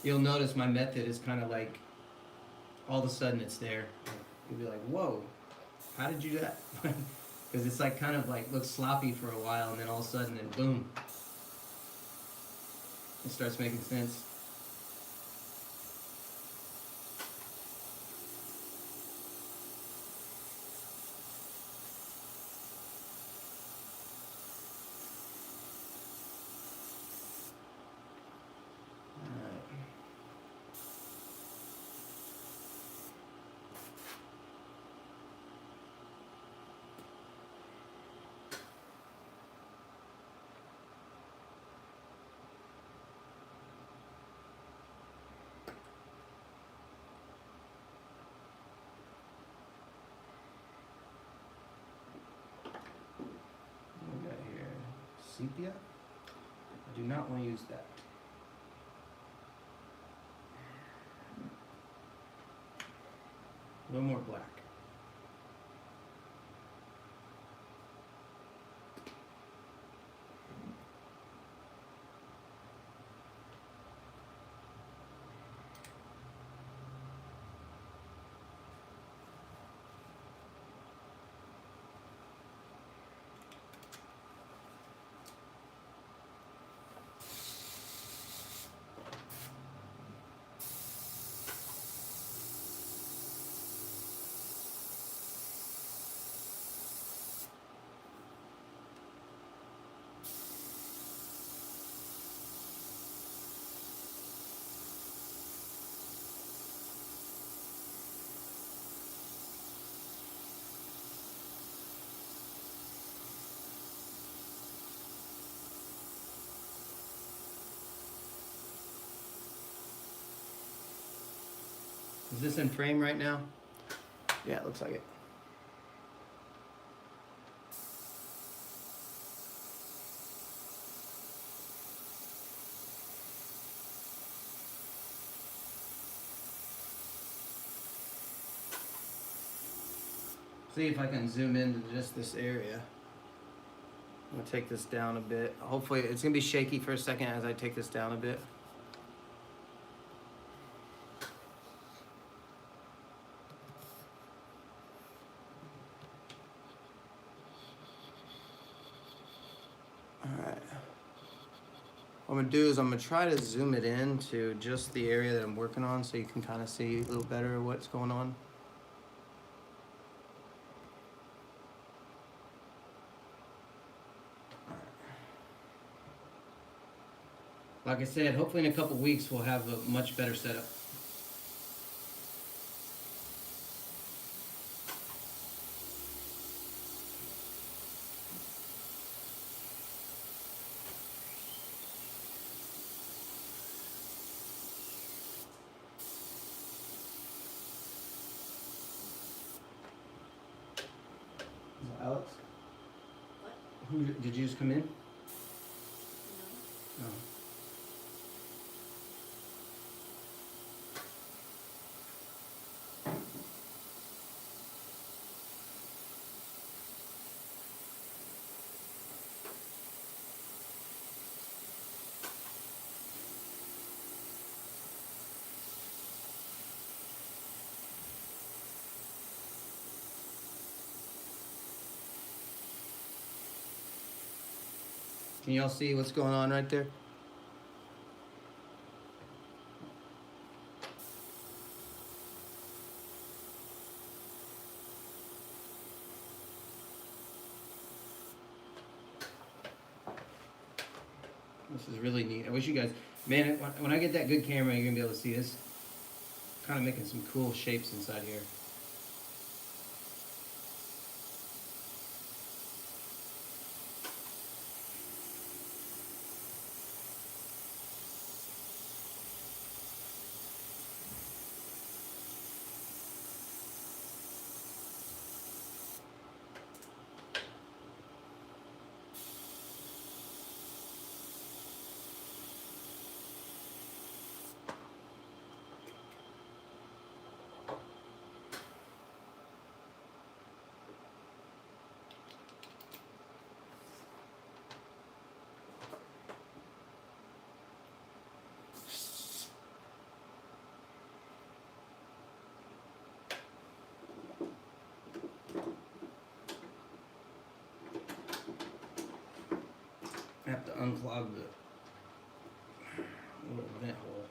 Speaker 1: You'll notice my method is kind of like, all of a sudden it's there. You'll be like, whoa, how did you do that? Because it's like kind of like looks sloppy for a while, and then all of a sudden, then boom, it starts making sense. Sepia? I do not want to use that. A little more black. Is this in frame right now? Yeah, it looks like it. See if I can zoom into just this area. I'm gonna take this down a bit. Hopefully, it's gonna be shaky for a second as I take this down a bit. Alright. What I'm gonna do is I'm gonna try to zoom it in to just the area that I'm working on so you can kind of see a little better what's going on. Like I said, hopefully in a couple weeks we'll have a much better setup. Alex?
Speaker 2: What?
Speaker 1: Who did you just come in?
Speaker 2: No.
Speaker 1: No. Can y'all see what's going on right there? This is really neat. I wish you guys, man, when I get that good camera, you're gonna be able to see this. Kind of making some cool shapes inside here. I have to unclog the little vent hole.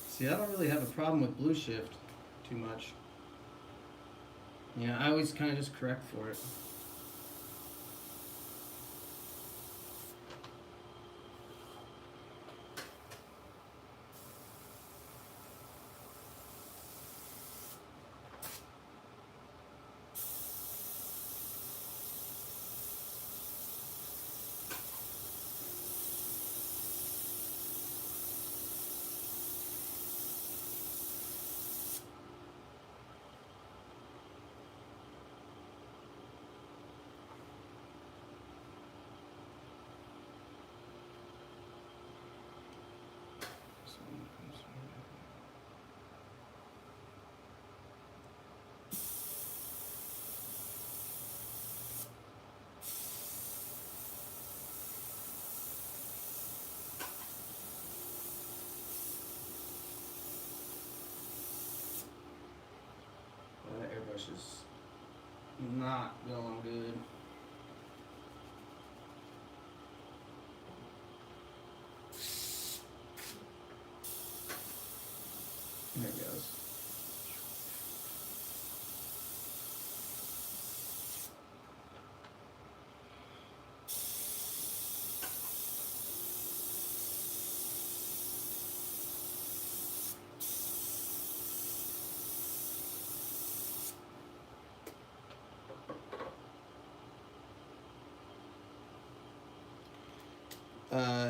Speaker 1: See, I don't really have a problem with blue shift too much. You know, I always kind of just correct for it. That airbrush is not going good. There it goes.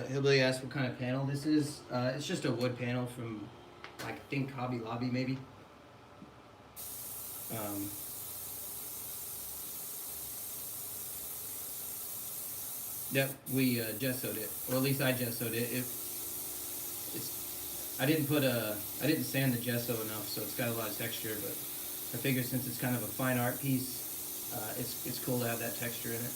Speaker 1: Hillbilly asked what kind of panel this is. It's just a wood panel from I think Hobby Lobby maybe. Yep, we gessoed it, or at least I gessoed it. I didn't sand the gesso enough, so it's got a lot of texture. But I figure since it's kind of a fine art piece, it's cool to have that texture in it.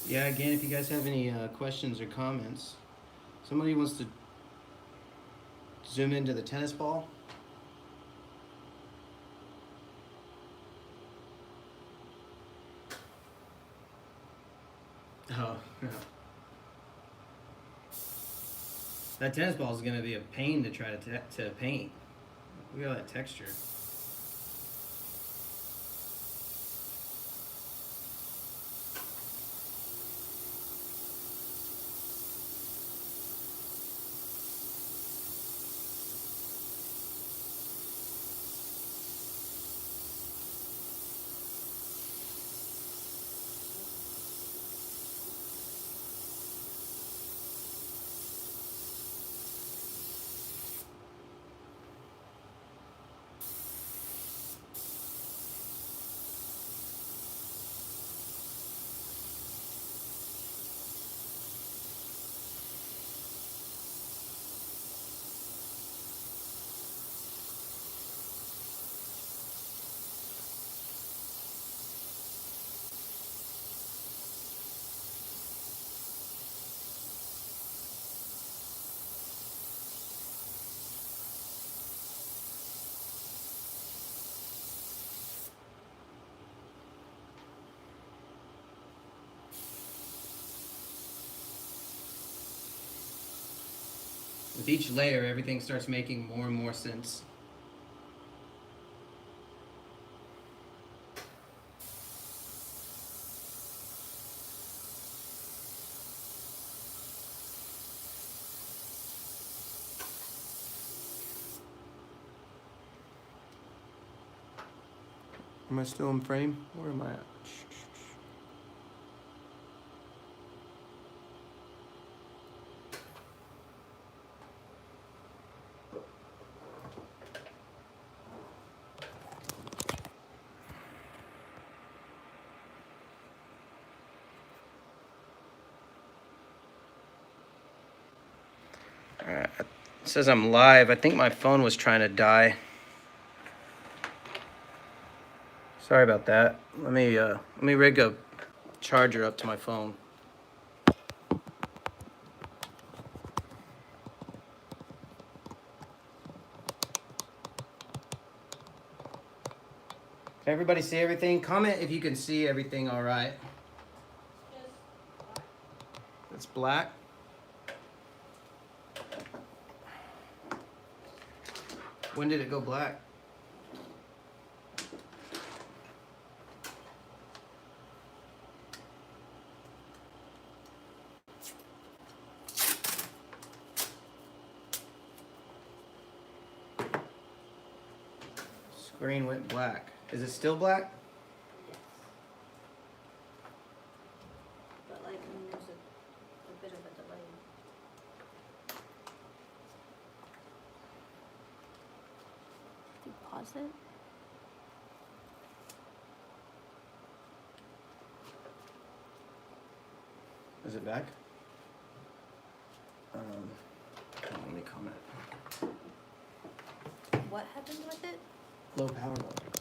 Speaker 1: Yeah, again, if you guys have any questions or comments, somebody wants to zoom into the tennis ball. Oh, no. That tennis ball is going to be a pain to try to paint. Look at all that texture. each layer, everything starts making more and more sense. Am I still in frame? Where am I at? Alright, it says I'm live. I think my phone was trying to die. Sorry about that. Let me rig a charger up to my phone. Can everybody see everything? Comment if you can see everything all right. It's black. When did it go black? Screen went black. Is it still black?
Speaker 2: Yes. But like when there's a bit of a delay. Do you pause it?
Speaker 1: Is it back? Let me comment.
Speaker 2: What happened with it?
Speaker 1: Low power mode.